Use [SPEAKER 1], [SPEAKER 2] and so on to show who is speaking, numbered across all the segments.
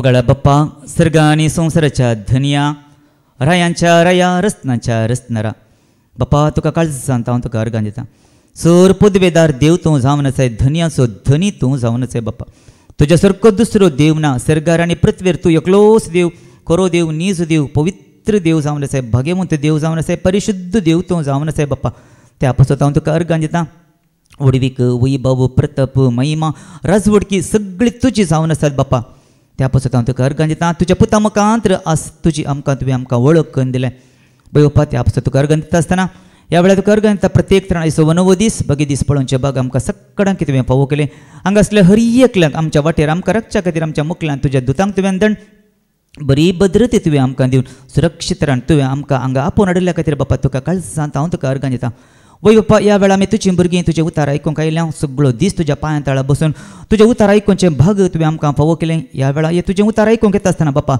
[SPEAKER 1] मोगाळा बाप्पा सर्ग आणि संसाराच्या धनिया रायांच्या राया रत्नाच्या रत्नारा बाप्पा तुका काळज सांगता हांव तुका अर्गां दिता सर पदवेदार देव तूं जावनच आहे धनियाचो धनी तूं जावनच आहे बाप्पा तुज्या सारको दुसरो देव ना सर्गार आनी पृथ्वीर तूं एकलोच देव खरो देव नीज देव पवित्र देव जावनच आहे भाग्यवंत देव जावनच आहे परिशुद्ध देव तूं जावनच आहे बाप्पा त्या पासून हांव तुका अर्गां दिता वडवीक वैभव प्रताप महिमा राजवडकी सगळी तुजी जावन आसात बाप्पा त्या पासून हांव तुका अर्गां दिता तुज्या पुता मुखांत्र आस तुजी आमकां तुवें आमकां वळख करून दिलें बाप्पा त्या पासून तुका अर्गां दिता आसतना ह्या वेळार तुका अर्गां दिता प्रत्येक तरां दिसो नवो दीस बगे दीस पळोवचे बाग आमकां सगळ्यांक तुवें फावो केलें हांगा असल्या हर एकल्याक आमच्या वाटेर आमकां रक्षा खातीर आमच्या मुखल्यान तुज्या दुतांक तुवें दंड बरी भद्रते तुवें आमकां दिवन सुरक्षीत रावन तुवें आमकां हांगा आपोवन हाडिल्ल्या खातीर बाप्पा तुका काळज सांगता हांव तुका अर्गां दिता वय बाप्पा ह्या वेळा आमी तुजीं भुरगीं तुजें उतार आयकूंक आयल्या सगळो दीस तुज्या पांया तळा बसून तुजें उतार आयकूंचे भाग तुवें आमकां फावो केलें ह्या वेळा हे तुजें उतार आयकूंक येता आसतना बाप्पा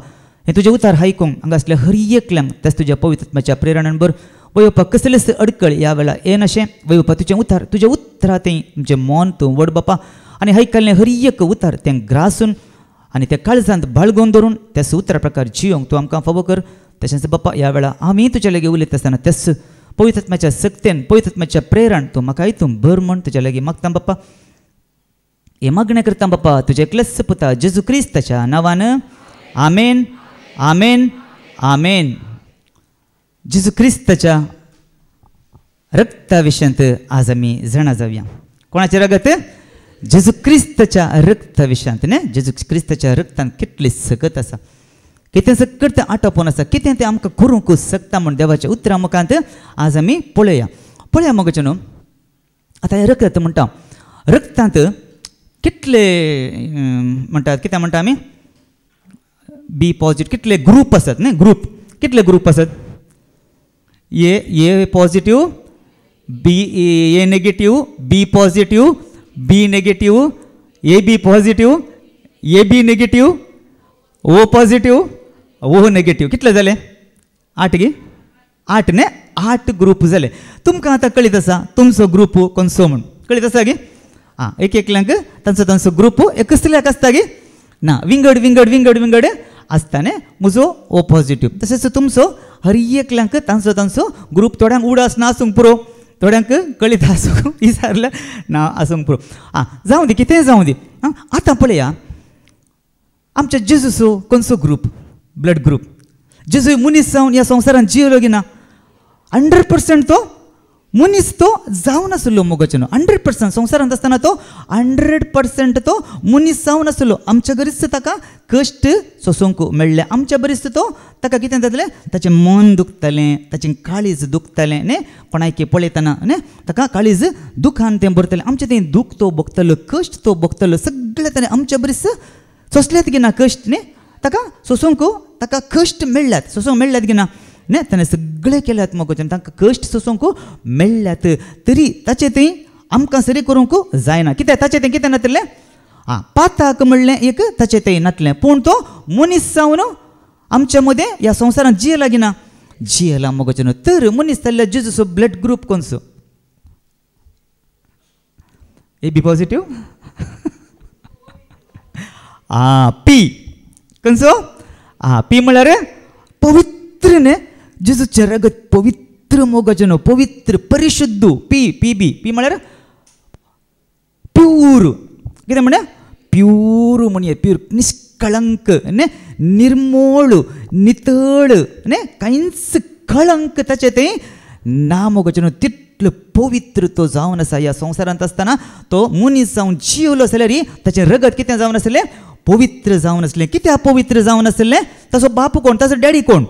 [SPEAKER 1] हे तुजें उतार आयकूंक हांगा असल्या हर एकल्यांक तेच तुज्या पवित्रात्म्याच्या प्रेरणान बर वय बाप्पा कसलेच अडकळ ह्या वेळा ये नाशें वय बाप्पा तुजें उतरां तें तुजें मन तूं व्हड बाप्पा आनी आयकल्लें हर एक उतार तें ग्रासून आनी त्या काळजांत बाळगून धरून त्याच उतरा प्रकार जियोंक तूं आमकां फावो कर तशेंच बाप्पा ह्या वेळा आमी तुजे लागीं उलयता आसतना तेच पवित्रात्म्याच्या सक्तेन पवित्रात्म्याच्या प्रेरण तूं म्हाका हितून भर म्हण तुज्या लागीं मागता बाप्पा हे मागणें करता बाप्पा तुजे एकलेच पुता जेजू क्रिस्ताच्या नांवान आमेन आमेन आमेन जेजू क्रिस्ताच्या रक्ता विशयांत आज आमी जाणा जावया कोणाचे रगत जेजू क्रिस्ताच्या रक्ता विशयांत न्ही जेजू क्रिस्ताच्या रक्तान कितली सकत आसा कितें सकत आटोपून आसा कितें तें आमकां करूंक शकता म्हण देवाच्या उतरां मुखांत आज आमी पळया मगोचे न्हू आतां हें रगत म्हणटा रक्तांत कितले म्हणटात कितें म्हणटा आमी बी पॉजिटीव कितले ग्रूप आसात न्ही ग्रूप कितले ग्रूप आसात A positive B A negative B positive B negative A B positive A B negative O positive O negative कितले जाले 8 गे 8 ने 8 ग्रूप जाले तुमकां आतां कळीत आसा तुमचो ग्रूप खंयचो म्हूण कळीत आसा गे आं एक एकल्यांक तांचो ग्रूप कसल्याक आसता गे ना विंगड विंगड विंगड विंगड आसता न्ही म्हजो ओ पॉजिटीव तशेंच तुमचो हर एकल्यांक तांचो ग्रूप थोड्यांक उडो आसना आसूंक पुरो थोड्यांक कळीत आसूंक विचारलें ना आसूंक पुरो आं जावं दी कितेंय जावं दी आतां पळया आमच्या जेजूचो खंयचो ग्रूप ब्लड ग्रूप जेजू मनीस जावन ह्या संवसारांत जियलो गी ना 100% तो मनीस तो जावन आसलो मोगोचे न्हू 100% संवसारांत आसतना तो 100% तो मनीस जावन आसलो आमच्या गरीस ताका कश्ट सोसूंक मेळ्ळे आमच्या बरीच तो ताका कितें जातलें ताचें मन दुखतलें ताचें काळीज दुखतलें न्ही कोणायकी पळयतना न्ही ताका काळीज दुखान तें भरतलें आमचें तें दूख तो भोगतलो कश्ट तो भोगतलो सगळें ताणें आमच्या बरीच सोंसल्यात गी ना कश्ट न्ही ताका सोसूंक ताका कश्ट मेळ्ळ्यात सोसूंक मेळ्ळ्यात गी ना न्ही ताणें सगळें केल्यात मोगोचें तांकां कश्ट सोसूंक मेळ्ळ्यात तरी ताचें तें आमकां सरी करूंक जायना कित्याक ताचें तें कितें नातलें पाताक म्हणलें एक ताचें तें नातलें पूण तो मनीस जावन आमच्या मदें ह्या संवसारांत जियला गी ना जियला मोगोचें न्हू तर मनीस जाल्ल्या जेजूचो ब्लड ग्रूप खंयचो ए बी पॉजिटीव पी खंयचो पी म्हळ्यार पवित्र न्ही जेजूचें रगत पवित्र मोगाचें न्हू पवित्र परिशुद्ध पी पी बी पी म्हळ्यार प्यूर कितें म्हणे प्यूर म्हणया प्यूर निष्कळंक न्ही निर्मळ नितळ न्ही कांयच कळंक ताचें तें ना मोगाचें न्हू तितलो पवित्र तो जावन आसा ह्या संवसारांत आसतना तो मनीस जावन जिवलो जाल्यार ताचें रगत कितें जावन आसलें पवित्र जावन आसलें कित्याक पवित्र जावन आसलें ताचो बाप कोण ताचो डॅडी कोण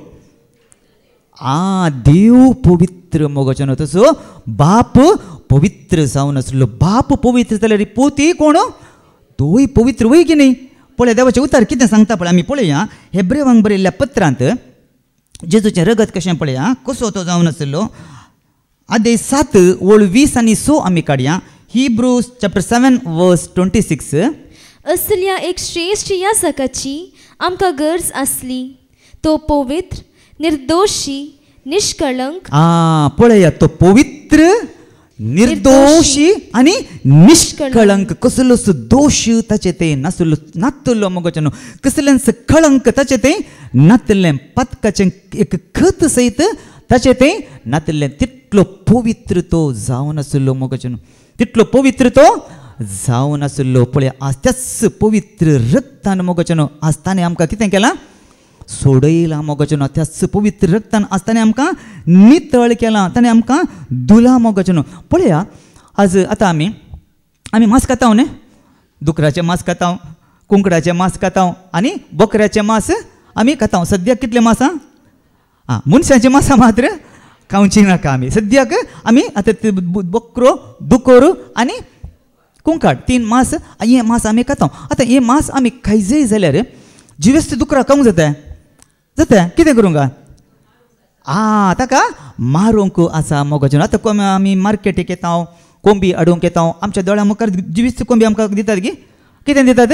[SPEAKER 1] देव पवित्र मोगाचें न्हू ताचो बाप पवित्र जावन आसलो बाप पवित्र जाल्यार पोती कोण तोय पवित्र वय की न्ही पळय देवाचें उतार कितें सांगता पळय आमी पळया हेब्रेवांक बरयल्ल्या पत्रांत जेजूचें रगत कशें पळया कसो तो जावन आसलो अध्याय 7 ओळ 20 आनी 6 आमी काडया हिब्रूज चॅप्टर 7 वर्स 26
[SPEAKER 2] असल्या एक श्रेष्ठ याजकाची आमकां गरज आसली तो पवित्र निर्दोशी निष्कळंक
[SPEAKER 1] पळया तो पवित्र निर्दोशी आणि निष्कळंक कसलोच दोष ताचे ते नासलो नातलो मोगचनो कसलेंच कळंक ताचे ते नातले पत्काचे एक खत सहित ताचे ते नातले तितलो पवित्र तो जावन आसलो मोगचनो तितलो पवित्र तो जावन आसलो पळय आज त्याच पवित्र रक्तान मोगचनो आज ताणे आमकां कितें केलां सोडयला मोगचनो त्याच पवित्र रक्तान आज ताणें आमकां नितळ केलां ताणें आमकां धुला मोगचनो पळया आज आतां आमी मांस खाताव न्ही दुकराचें मांस खाताव कुंकडाचें मांस खाताव आनी बकऱ्याचें मांस आमी खाताव सद्याक कितलें मांस आं मनशाचें मांस मात्र खावची नाका आमी सद्याक आमी आतां बकरो दुकोर आनी कुंकाड 3 मांस हें मांस आमी खाताव आतां हें मांस आमी खायजय जाल्यार जिवेस्त दुकरां खावंक जाता कितें करूंक ताका मारूंक आसा मोगचनो आतां आमी मार्केटीक येताव कोंबी हाडूंक येताव आमच्या दोळ्या मुखार जिविस्त कोंबी आमकां दितात गी कितें दितात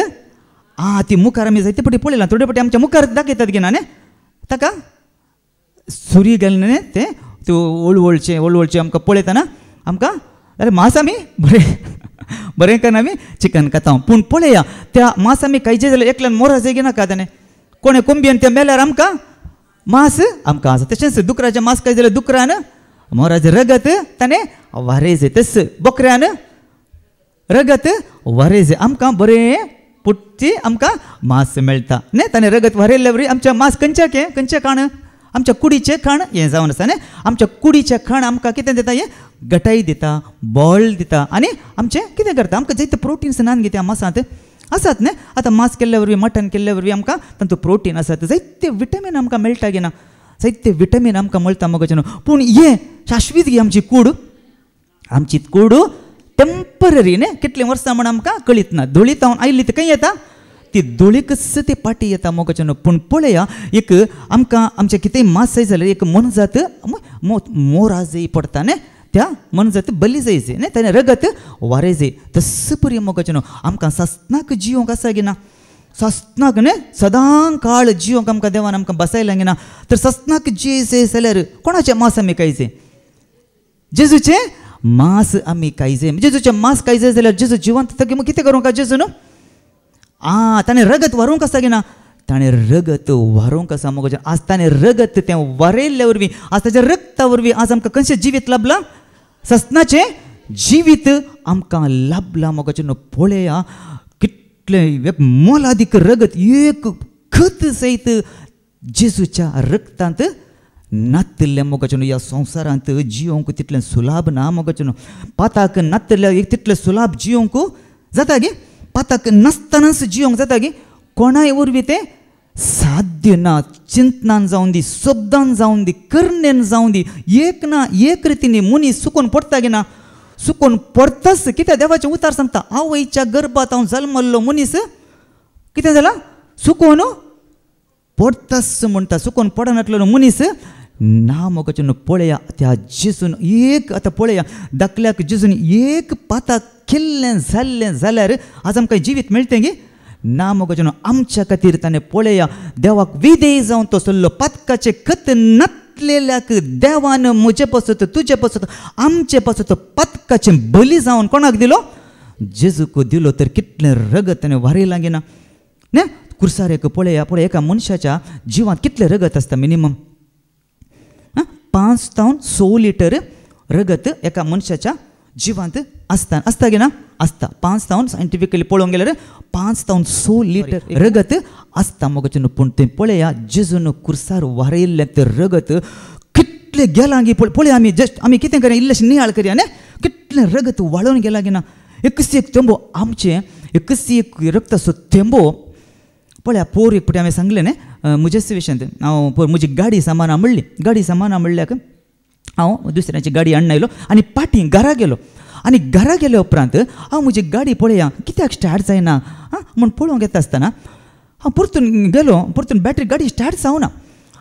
[SPEAKER 1] ती मुखार आमी जायते फावटी पळयलां थोडे फावटी आमच्या मुखार दाखयतात गी ना न्ही ताका सुरी घालून न्ही तें वळवळचें आमकां पळयतना आमकां अरे मांस आमी बरें करून आमी चिकन खाताव पूण पळया त्या मांस आमी खायचें जाल्यार एकल्यान मोराज नाका ताणें कोणें कोंबयेन तें मेल्यार आमकां मांस आमकां आसा तशेंच दुकराचें मांस खाय जाल्यार दुकरान मोराज रगत ताणें वारेज तस बकऱ्यान रगत वारेज आमकां बरें पुट्टी आमकां मांस मेळटा न्ही ताणें रगत वारयल्ल्या वरी आमच्या मांस खंयचें खाण आमच्या कुडीचें खाण हें जावन आसा न्ही आमच्या कुडीचें खाण आमकां कितें दिता हें घटाय दिता बळ दिता आनी आमचें कितें करता आमकां जायते प्रोटीन्स नान गे त्या मांसांत आसात न्ही आतां मांस केल्ल्या वरवीं मटन केल्ल्या वरवीं आमकां तातूंत प्रोटीन आसात जायते विटमीन आमकां मेळटा गे ना जायते विटमीन आमकां मेळटा मोगचनो पूण हें शाश्वीत गी आमची कूड टेम्पररी न्ही कितलीं वर्सां म्हण आमकां कळीत ना धुळीत हांव आयली ती खंय येता ती धुळीकच ती पाटी येता मोगचनो पूण पळया एक आमकां आमचें कितेंय मांस जाय जाल्यार एक मनजात मोराजय पडटा न्ही त्या मनजात बली जायचे न्ही ताणें रगत वारेजे तस परी मोगचनो आमकां सस्तनाक जियोंक आसा गे ना सस्तनाक न्ही सदां काळ जियोंक आमकां देवान आमकां बसयलां गे ना तर सस्तनाक जियेचे जाल्यार कोणाचें मांस आमी खायचें जेजूचें मांस आमी खायचें जेजूचें मांस खायचें जाल्यार जेजू जिवंत तगी कितें करूंक जेजून ताणें रगत व्हरूंक आसा गे ना ताणें रगत व्हरूंक आसा मोगचें आज ताणें रगत तें वारयल्ल्या वरवीं आज ताच्या रगता वरवीं आज आमकां खंयचें जिवीत लाभलां सस्तनाचें जिवीत आमकां लाभलां मोगचें पळया कितलें मोलादीक रगत एक खत सयत जेजूच्या रगतांत नातलें मोगचें ह्या संवसारांत जियोंक तितलें सुलाभ ना मोगचें पाताक नातल्या तितलें सुलाभ जियोंक जाता गे पाताक नासतनाच जियोंक जाता गे कोणाय वरवीं तें साध्य ना चिंतनान जावन दी शब्दान जावन दी करण्यान जावन दी एक ना एक रितीनी मनीस सुकून पडटा गे ना सुकून पडताच कित्याक देवाचें उतार सांगता आवयच्या गर्भांत हांव जल्मल्लो मनीस कितें जाला सुकून पडताच म्हणटा सुकून पडनाटलो मनीस ना मोगचें पळया त्या जेजून एक आतां पळया दाखल्याक जेजून एक पाताक केल्लें जाल्लें जाल्यार आज आमकां जिवीत मेळटें गे ना मोगचें आमच्या खातीर ताणें पळया देवाक विधेय जावन तो सल्लो पातकाचें खत नातलेल्याक देवान म्हजे पासत तुजे पासत आमचे पासत पातकाचें बली जावन कोणाक दिलो जेजूक दिलो तर कितलें रगत ताणें वारयलां गे ना न्ही कुर्सार एक पळया एका मनशाच्या जिवांत कितलें रगत आसता मिनिमम 5 ते 6 लिटर रगत एका मनशाच्या जिवांत आसता गे ना आसता 5 ते सायंटिफिकली पळोवंक गेल्यार 5 ते 6 लिटर रगत आसता मोगचें पूण तें पळया जेजून कुर्सार वारयल्लें तें रगत कितलें गेलां गे पळया आमी कितें करया इल्लेशें नियाळ करया न्ही कितलें रगत वाळून गेलां गे ना एकच एक थेंबो आमचें एकच एक रक्ताचो थेंबो पळया पोर एक फावटी हांवें सांगलें न्ही म्हज्या विशयांत हांव म्हजी गाडी सामाना म्हणल्याक हांव दुसऱ्याची गाडी हाडून आयलो आनी पाटी घरा गेलो आनी घरा गेल्या उपरांत हांव म्हजी गाडी पळया कित्याक स्टार्ट जायना म्हूण पळोवंक येता आसतना हांव परतून बॅटरी गाडी स्टार्ट जावना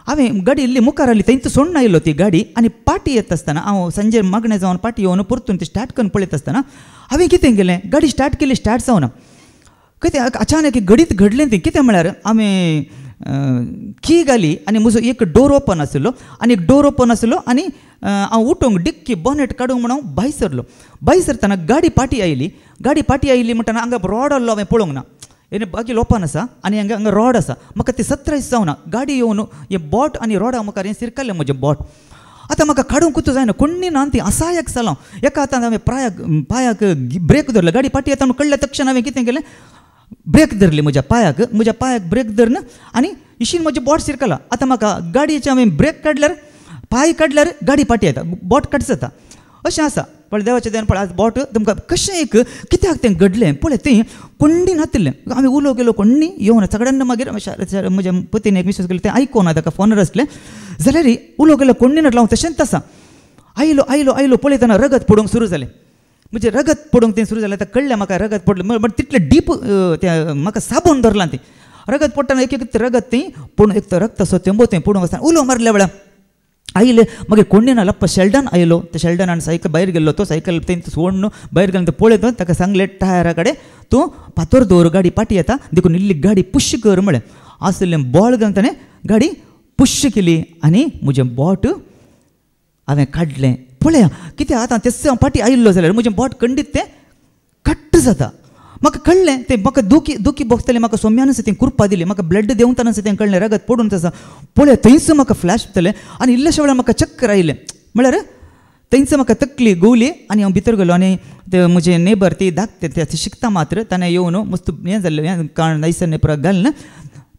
[SPEAKER 1] हांवें गाडी इल्ली मुखार आयली थंयच सोडून आयलो ती गाडी आनी पाटी येता आसतना हांव सांजे मागणें जावन पाटी येवन परतून ती स्टार्ट करून पळयत आसतना हांवें कितें केलें गाडी स्टार्ट केली स्टार्ट जावना कितें अचानक घडीत घडलें तें कितें म्हळ्यार हांवें की घाली आनी म्हजो एक डोर ओपन आसलो आनी हांव उठोंक डिक्की बॉनेट काडूंक म्हणून भायर सरलो. भायर सरतना गाडी पाटी आयली म्हणटना हांगा रॉड आसलो हांवें पळोवंक ना. हे बाकी ओपन आसा आनी हांगा रॉड आसा. म्हाका ते सरप्रायज जावना. गाडी येवन हे बॉट आनी रॉडा म्हाका हें सिरकल्लें म्हजें बॉट. आतां म्हाका काडूंक जायना. कोण्णी ना ती असायक जालो. एका हातान हांवें पांयाक ब्रेक धरलो. गाडी पाटी येता कळ्ळें तक्षण हांवें कितें केलें, ब्रेक धरली म्हज्या पांयाक ब्रेक धरन आनी इशीन म्हजें बॉट सिरकला. आतां म्हाका गाडयेचे हांवें ब्रेक काडल्यार पांय काडल्यार गाडी पाटी येता, बॉट कट जाता. अशें आसा. पण देवाचें देण पळय आज बॉट तुमकां कशें एक कित्याक तें घडलें पळय. तें कोण्णी नातिल्लें. हांवें उलो गेलो कोण्णी येवना. सगळ्यांना मागीर म्हज्या पतीन एक विश्वास केलो. तें आयकोना ताका फोनार आसलें जाल्यार उलो गेलो कोण्णी नाटलो. हांव तशेंच आसा. आयलो पळयतना रगत पडूंक सुरू जालें. म्हणजे रगत पडूंक तें सुरू जालें. आतां कळ्ळें म्हाका रगत पडलें. बट तितलें डीप तें म्हाका साबून धरलां. तें रगत पडटना एक रगत तें पडून एक रगत असो तेंबो तें पडूंक आसतना उलो मारल्या वेळार आयले. मागीर कोण्णी ना लप्प शेल्डन आयलो. त्या शेल्डनान सायकल भायर गेल्लो. तो सायकल तें सोडून भायर गेलो. पळयत ताका सांगलें टायरा कडेन तूं फातर दवर गाडी पाटी येता देखून इल्ली गाडी पुश कर म्हळें. आसलें बॉल घालून ताणें गाडी पुश केली आनी म्हजें बॉट हांवें काडलें. पळया कितें आतां तें पाटी आयिल्लो जाल्यार म्हजें बॉट खंडीत तें कट्ट जाता. म्हाका कळ्ळें तें म्हाका दुखी भोगतलें. म्हाका सोम्यान तें कुरपा दिली. म्हाका ब्लड देंवतना तें कळ्ळें रगत पडून आसा. पळय थंयच म्हाका फ्लॅश जातलें आनी इल्लेशे वेळार म्हाका चक्कर आयलें. म्हळ्यार थंयच म्हाका तकली गवली आनी हांव भितर गेलो. आनी ते म्हजे नेबर ती धाकटे ते शिकता मात्र ताणें येवन मस्त हें जाल्लें हें काण नैसर्ने पुराक घालना.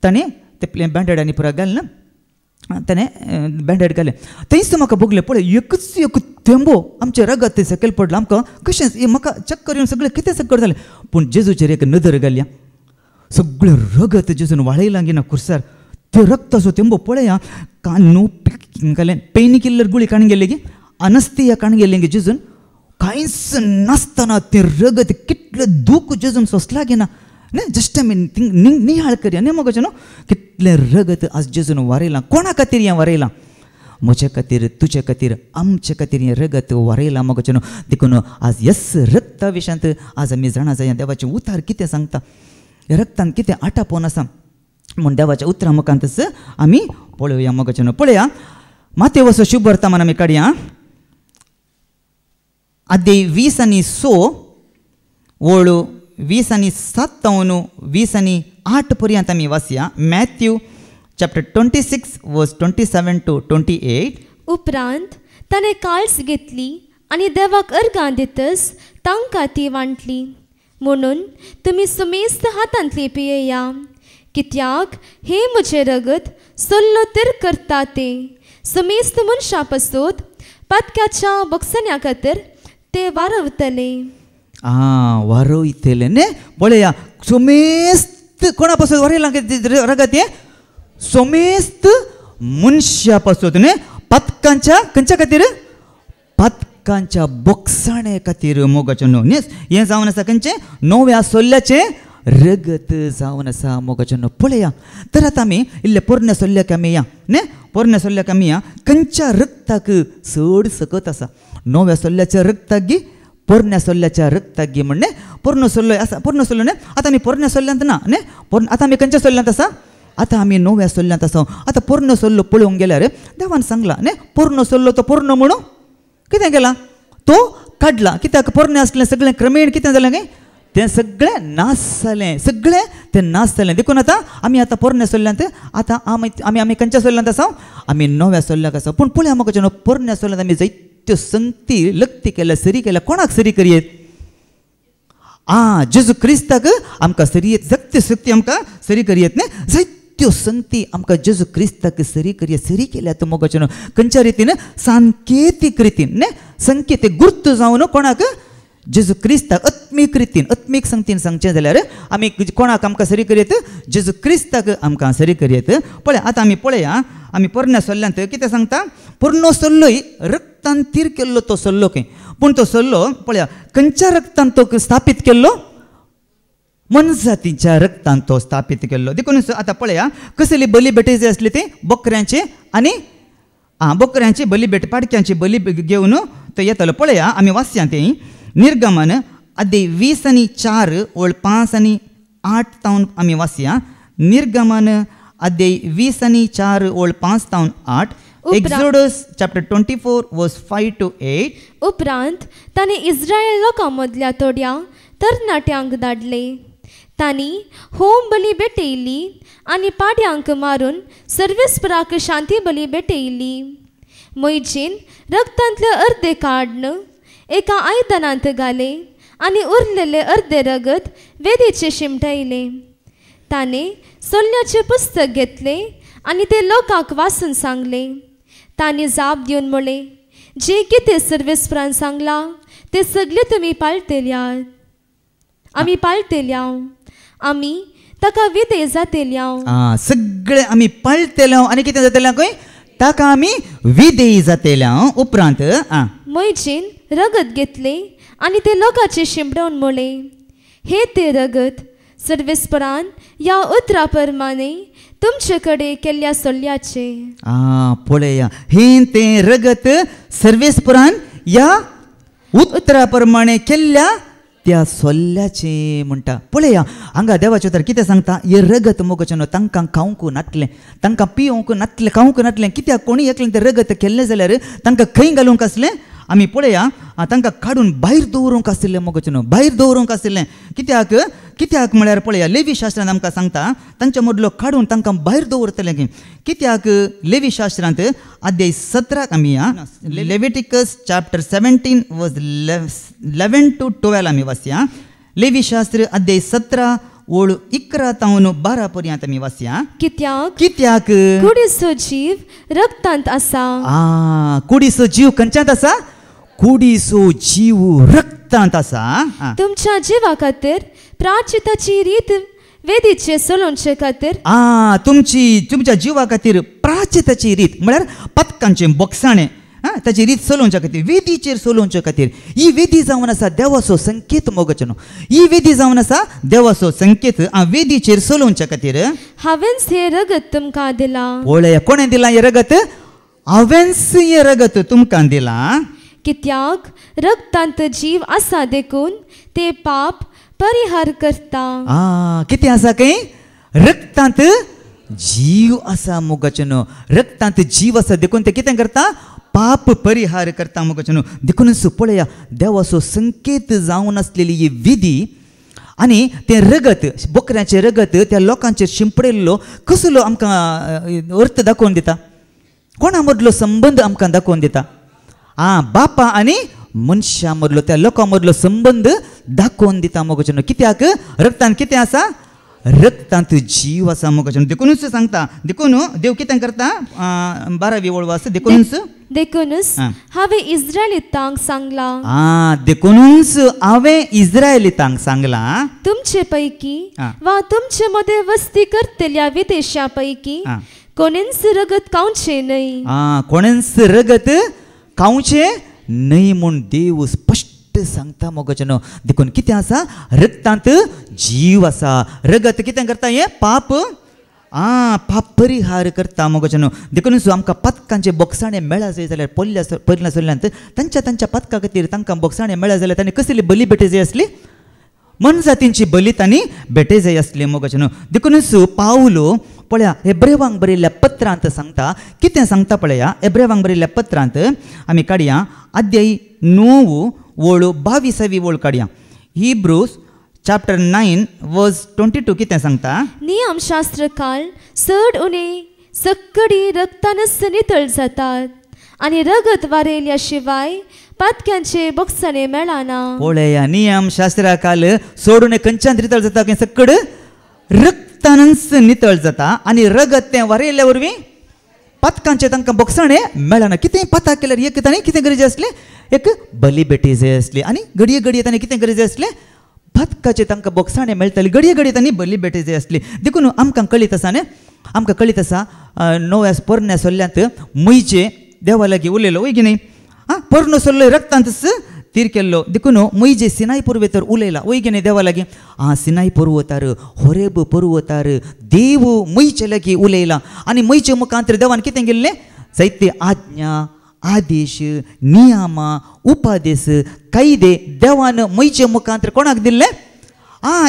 [SPEAKER 1] ताणें ते बँडेडांनी पुराक घालना. ताणें बँडेड घालें. थंयच म्हाका भोगलें. पळय एक थेंबो आमचें रगत तें सकयल पडलां. आमकां कशें म्हाका चक्कर येवन सगळें कितें चक्कर जालें. पूण जेजूचेर एक नदर घालया. सगळें रगत जेजून वाळयलां गिना खुर्सार. ते रक्ताचो थेंबो पळया. कान घालें. पेन किल्लर गुळी काण गेले गी अनस्तिया काण गेले गे जेजून. कांयच नासतना तें रगत कितलें दूख जेजून सोंसलां गे ना. जस्ट निहाळ करया न्ही मगो न्हू. कितलें रगत आज जेजून वारयलां. कोणा खातीर हें वारयलां. म्हजे खातीर, तुजे खातीर, आमचे खातीर हें रगत वारयलां मगो न्हू. देखून आज यस रक्ता विशांत आज आमी जाणा जाया देवाचें उतार कितें सांगता. ह्या रक्तान कितें आटापोवन आसा म्हूण देवाच्या उतरा मुखांतच आमी पळोवया मगो न्हू. पळया माते वचो शुभ वर्तमान आमी काडया. अध्याय 20 आनी 6 वळू 20 आनी 7 तावन 20 आनी 8 पर्यंत आमी वाचया. मॅथ्यू चॅप्टर 26 वर्स 27 to 28.
[SPEAKER 2] उपरांत ताणें काळज घेतली आनी देवाक अर्गां दितच तांकां ती वांटली. म्हणून तुमी सुमेस्त हातांतली पियेया. कित्याक हे म्हजें रगत सल्लो तिर करता तें सुमेस्त मनशा पासून पदक्याच्या बक्षण्या खातीर ते वारवतले.
[SPEAKER 1] वारयतले न्ही. पळया सोमेस्त कोणा पासून वारयलां रगत हें सोमेस्त मनशा पासून न्ही. पदकांच्या खंयच्या खातीर पदकांच्या बोक्साणे खातीर मोगाचें न्हू न्ही. हें जावन आसा खंयचें नव्या सोल्ल्याचें रगत जावन आसा मोगाचें न्हू. पळया तर आतां आमी इल्ले पोरण्या सोल्ल्याक आमी या न्ही. पोरण्या सोल्ल्याक आमी या खंयच्या रक्ताक चड सकत आसा. नव्या सोल्ल्याच्या रक्ताक गी पोरण्या सोल्ल्याच्या रक्ताक गी म्हणणे. पोरनो सोल्लो आसा. पोरनो सोल्लो न्ही. आतां आमी पोरण्या सोल्ल्यांत ना न्ही. आतां आमी खंयच्या सोल्ल्यांत आसा. आतां आमी नव्या सोल्ल्यांत आसा. आतां पोरनो सोल्लो पळोवंक गेल्यार देवान सांगला न्ही पोरनो सोल्लो तो पोरनो म्हणून कितें केला तो काडला. कित्याक पोरणे आसलें सगळें क्रमेण कितें जालें काय तें सगळें नाश जालें. सगळें तें नाश जालें. देखून आतां आमी आतां पोरण्या सोल्ल्यांत आतां आमी खंयच्या सोल्ल्यांत आसा. आमी नव्या सोल्ल्याक आसा. पूण पळया म्हाका पोरण्या सोल्ल्यांत आमी जायत्यो संगती लक्ती केल्या सरी केल्या. कोणाक सरी करयेत. जेजू क्रिस्ताक आमकां सरी जगत्यो सक्ती आमकां सरी करयेत न्ही. जायत्यो संगती आमकां जेजू क्रिस्ताक सरी करयेत. सरी केल्यात मोगाचें न्हू. खंयच्या रितीन सांकेतीक रितीन न्ही. संकेतीक गुर्त जावन कोणाक जेजू क्रिस्ताक आत्मीक रितीन आत्मीक संगतीन सांगचें जाल्यार आमी कोणाक आमकां सरी करयेत जेजू क्रिस्ताक आमकां सरी करयेत. पळय आतां आमी पळया आमी पोरण्या सोल्ल्यांत कितें सांगता. पोरनो सोल्लोय रक्तान तीर केल्लो तो सोल्लो खंय. पूण तो सोल्लो पळया खंयच्या रक्तान तो स्थापीत केल्लो. मनजातीच्या रक्तान तो स्थापीत केल्लो. देखून आतां पळया कसली बली भेटे जे आसली ती बकऱ्यांचे आनी बकऱ्यांची बली भेट पाडक्यांची बली घेवन तो येतालो. पळया आमी वाचया तें निर्गमन अध्याय 20 आनी 4 ओळ 5 आनी 8 तावन आमी वाचया. निर्गमन अध्याय 20 आणि 4 ओळ 5 तावन 8. एक्झोडस चॅप्टर 24 वर्स 5 to 8.
[SPEAKER 2] उपरांत ताणें इस्रायल लोकां मदल्या थोड्या तरणाट्यांक धाडले. तांणी होम बली भेटयली आनी पाड्यांक मारून सर्वेस्पराक शांती बली भेटयली. मोयजीन रगतांतले अर्दे काडन एका आयदनांत घाले आनी उरलेले अर्दे रगत वेदीचे शिमटयले. ताणें सोल्ल्याचें पुस्तक घेतले आनी ते लोकांक वाचून सांगले. तांणी जाप दिवन म्हळें, जे कितें सर्वेस्परान सांगलां ते सगळे तुमी पाळटल्यात. आमी पाळटल्या, आमी ताका विधेय जातल्या.
[SPEAKER 1] सगळे आमी पाळटल्या आनी कितें जातल्या खंय ताका आमी विधेय जातल्या. उपरांत
[SPEAKER 2] मोयजीन रगत घेतले आनी ते लोकांचे शिंपडोवन म्हळें, हे ते रगत सर्वेस्परान ह्या उतरा प्रमाणे तुमचे कडेन केल्ल्या सोल्ल्याचे.
[SPEAKER 1] पळया, हे ते रगत सर्वेस्परान ह्या उतरा प्रमाणे केल्ल्या त्या सोल्ल्याचे म्हणटा. पळया हांगा देवाचे तर कितें सांगता, हे रगत मोगचें तांकां खावंक नातलें, तांकां पिवंक नातलें, खावंक नातलें. कित्याक कोणी एकलें तें रगत केल्लें जाल्यार तांकां खंय घालूंक आसलें. आमी पळया तांकां काडून भायर दवरूंक आसलें मोगचें, भायर दवरूंक आसलें. कित्याक कित्याक म्हळ्यार पळया लेवी शास्त्रांत आमकां सांगता तांच्या मदलो काडून तांकां भायर दवरतलें. कित्याक लेवी शास्त्रांत अध्याय 17 आमी लेविटिकस चॅप्टर 17 वर्स 11 to 12 आमी वाचया. लेवी शास्त्र अध्याय 17 ओळ 11 तावन 12 पर्यंत आमी वाचया. कित्याक
[SPEAKER 2] कुडीचो जीव रगतांत आसा.
[SPEAKER 1] कुडीचो जीव खंयच्यात आसा? कुडीचो जीव रगतांत आसा.
[SPEAKER 2] तुमच्या जिवा खातीर प्राचिताची रीत वेदीचे सोलोवचे खातीर.
[SPEAKER 1] तुमच्या जिवा खातीर प्राचिताची रीत म्हळ्यार पथकांचें बोगसाणें ताची रीत सोलोवच्या खातीर, वेदीचेर सोलोवच्या खातीर. ही वेदी जावन आसा देवाचो संकेत मोगचें. ही वेदी जावन आसा देवाचो संकेत वेदीचेर सोलोवच्या खातीर.
[SPEAKER 2] हांवेंच हे रगत तुमकां दिलां.
[SPEAKER 1] पळया कोणें दिलां हे रगत? हांवेंच हे रगत तुमकां दिलां.
[SPEAKER 2] कित्याक रगतांत जीव आसा देखून ते पाप परिहार करता.
[SPEAKER 1] कितें आसा खंय? रगतांत जीव आसा मोगचें. रगतांत जीव आसा देखून ते कितें करता? पाप परिहार करता मोगचें. देखूनच पळया देवाचो संकेत जावन आसलेली ही विधी आनी तें रगत, बोकऱ्याचें रगत त्या लोकांचेर शिंपडयल्लो कसलो आमकां अर्थ दाखोवन दिता? कोणा मदलो संबंद आमकां दाखोवन दिता? बापा आनी मनशा मदलो, त्या लोकां मदलो संबंध दाखोवन दिता मोगचें. कित्याक रगतांत कितें आसा? रगतांत जीव आसा मोगचें. देखूनच सांगता, देखून देव कितें करता? 12वी ओळ वाच.
[SPEAKER 2] देखूनच हांवें इस्रायलितांक सांगलां.
[SPEAKER 1] देखूनच हांवें इस्रायलितांक सांगलां,
[SPEAKER 2] तुमचे पैकी वा तुमचे मदें वस्ती करतल्या विदेशा पैकी कोणेंच रगत खावचें न्हय.
[SPEAKER 1] कोणेंच रगत खावचें न्हय म्हूण देव स्पश्ट सांगता मोगचें. देखून कितें आसा? रगतांत जीव आसा. रगत कितें करता? हे पाप परिहार करता मोगचें. देखूनच आमकां पथकांचे बोगसाणें मेळ्ळा जाय जाल्यार पयल्या सोल्ल्यांत तांच्या पथका खातीर तांकां बोगसाणें मेळ्ळा जाल्यार तांणी कसली बली भेटे जाय आसली? मन जातींची बली तांणी भेटे जाय आसली मोगचें. देखूनच पावलो पळया हेब्रेवांक बरयल्ल्या पत्रांत सांगता. कितें सांगता पळया हेब्रेवांक बरयल्ल्या पत्रांत आमी काडया. अध्याय 9 ओळ 22वी ओळ काडया. हिब्रूज चॅप्टर 9 वर्स 22 कितें सांगता?
[SPEAKER 2] नियमशास्त्र काल चड उणे सक्कडी रगतानच नितळ जातात आनी रगत वारयल्या शिवाय पातक्यांचे बोगसाणें मेळना.
[SPEAKER 1] पळया नियमशास्त्रा काल सोडून खंयच्यान नितळ जाता? सक्कड रगतानच नितळ जाता आनी रगत तें वारयल्ल्या वरवीं पथकांचे तांकां बोगसाणें मेळना. कितें पथक केल्यार एक तांणी कितें गरजे आसलें? एक बली भेटी जाय आसली आनी घडये तांणी कितें गरजे आसलें? पथकाचे तांकां बोगसाणें मेळटाली. घडये तांणी बली भेटी जाय आसली. देखून आमकां कळीत आसा न्ही, आमकां कळीत आसा नव्या पोरण्या सोल्ल्यांत मोयचे देवा लागीं उलयलो वय की न्ही. पोरनो सोल्लो रगतांतच तीर केल्लो. देखून मोयजे सिनाय पर्वतार उलयला वय की न्ही देवा लागीं. सिनाय पर्वतार, होरेब पर्वतार देव मोयचे लागीं उलयला आनी मोयचे मुखांतर देवान कितें केल्लें? जायते आज्ञा, आदेश, नियमा, उपादेश, कायदे देवान मोयचे मुखांतर कोणाक दिल्ले?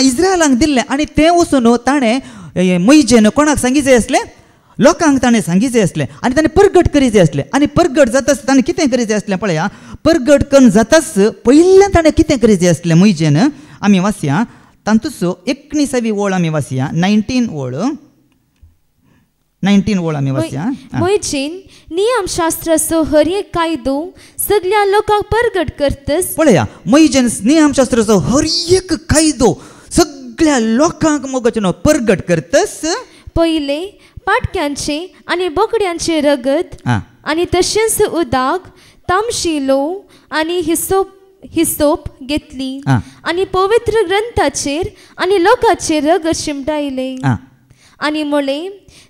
[SPEAKER 1] इस्रायलांक दिल्ले. आनी तें वचून ताणें मोईजेन कोणाक सांगिचे असले लोकांक ताणें सांगिचे असले आनी ताणें परगट करीचे असले आनी परगट जाताच ताणें कितें करीचें असलें पळया परगट करून जाताच पयलें ताणें कितें करीचें असलें मोईजेन आमी वाचया तातूंच 19वी ओळ आमी वाचया 19 ओळ आमी वाचया
[SPEAKER 2] मोईजेन नियमशास्त्राचो हर एक कायदो सगळ्या लोकांक परगट करतस
[SPEAKER 1] पळया मोईजेन नियमशास्त्राचो हर एक कायदो सगळ्या लोकांक मोगचो परगट करतस
[SPEAKER 2] पहिले पाटक्यांचे आनी बोकड्यांचे रगत आनी तशेंच उदक तामशिलो आनी हिसोप घेतली आनी पवित्र ग्रंथाचेर आनी लोकांचेर रगत शिमटायले आनी म्हळे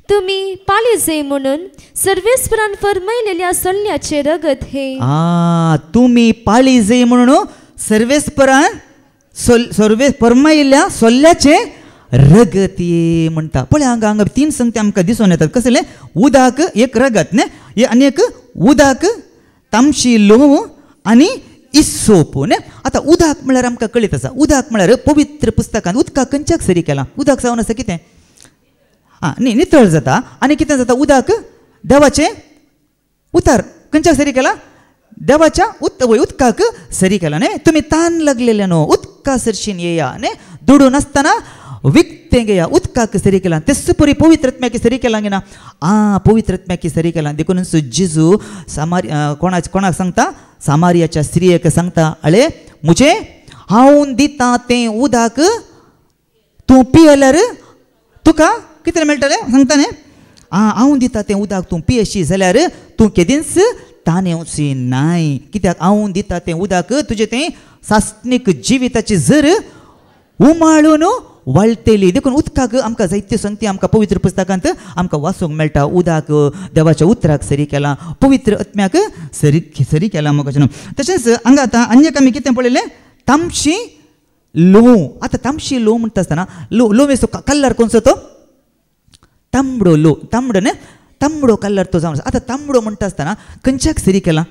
[SPEAKER 2] तुमी पाळीजे म्हणून सर्वेस्परान फरमायलेल्या सोल्ल्याचे रगत हे
[SPEAKER 1] तुमी पाळीजे म्हणून सर्वेस्परान फरमायलेल्या सोल्ल्याचे रगत ये म्हणटा पळय हांगा 3 संगती आमकां दिसून येतात कसले उदक एक रगत न्ही आनी एक उदक तामशी लोव आनी इस्सोप न्ही आतां उदक म्हळ्यार आमकां कळीत आसा उदक म्हळ्यार पवित्र पुस्तकांत उदकाक खंयच्याक सरी केलां उदक जावन आसा कितें न्ही नितळ जाता आनी कितें जाता उदक देवाचें उतार खंयच्याक सरी केला देवाच्या उदकाक सरी केला न्ही तुमी तान लागलेले न्हू उदका सरशीन येया न्ही दुडून आसतना विकतें घेया उदकाक सरी केला तेच परी पवित्र आत्म्याक सरी केला गे ना पवित्र आत्म्याक सरी केला देखूनच जेजू कोणाक सांगता सामारियाच्या स्त्रियेक सांगता अळे मुझे हांव दिता तें उदक तूं पियल्यार तुका कितें मेळटलें सांगता न्ही हांव दिता तें उदक तूं पियशी जाल्यार तूं केदींच ताणेवची नाय कित्याक हांव दिता तें उदक तुजें तें सासणीक जिविताची जर उमाळून वळटली देखून उदकाक आमकां जायत्यो संगती आमकां पवित्र पुस्तकांत आमकां वाचूंक मेळटा उदक देवाच्या उतराक सरी केला पवित्र आत्म्याक सरी केला मोगाचें तशेंच हांगा आतां आनीक आमी कितें पळयलें तामशी लोव आतां तामशी लोव म्हणटा आसतना लोवेचो कलर खंयचो तो तांबडो लो तांबडो न्ही तांबडो कलर तो जावन आसा आतां तांबडो म्हणटा आसतना खंयच्याक सरी केला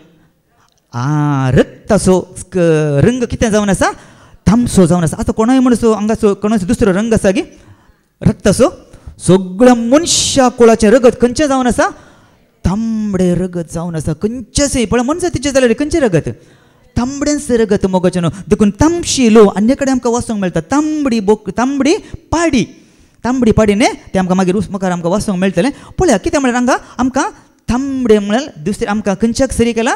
[SPEAKER 1] रक्ताचो रंग कितें जावन आसा तामसो जावन आसा आतां कोणाय म्हणसो हांगाचो कोणाचो दुसरो रंग आसा गे रक्ताचो सगळ्या मनशा कुळाचें रगत खंयचें जावन आसा तांबडें रगत जावन आसा खंयचेंय पळय मनजातीचें जाल्यार खंयचें रगत तांबडेंच रगत मोगाचें न्हू देखून तामशी लो आनी कडेन आमकां वाचूंक मेळटा तांबडी पाडी न्ही तें आमकां मागीर मुखार आमकां वाचूंक मेळटलें पळया कितें म्हळ्यार हांगा आमकां तांबडें म्हळ्यार दुसरें आमकां खंयच्याक सरी केला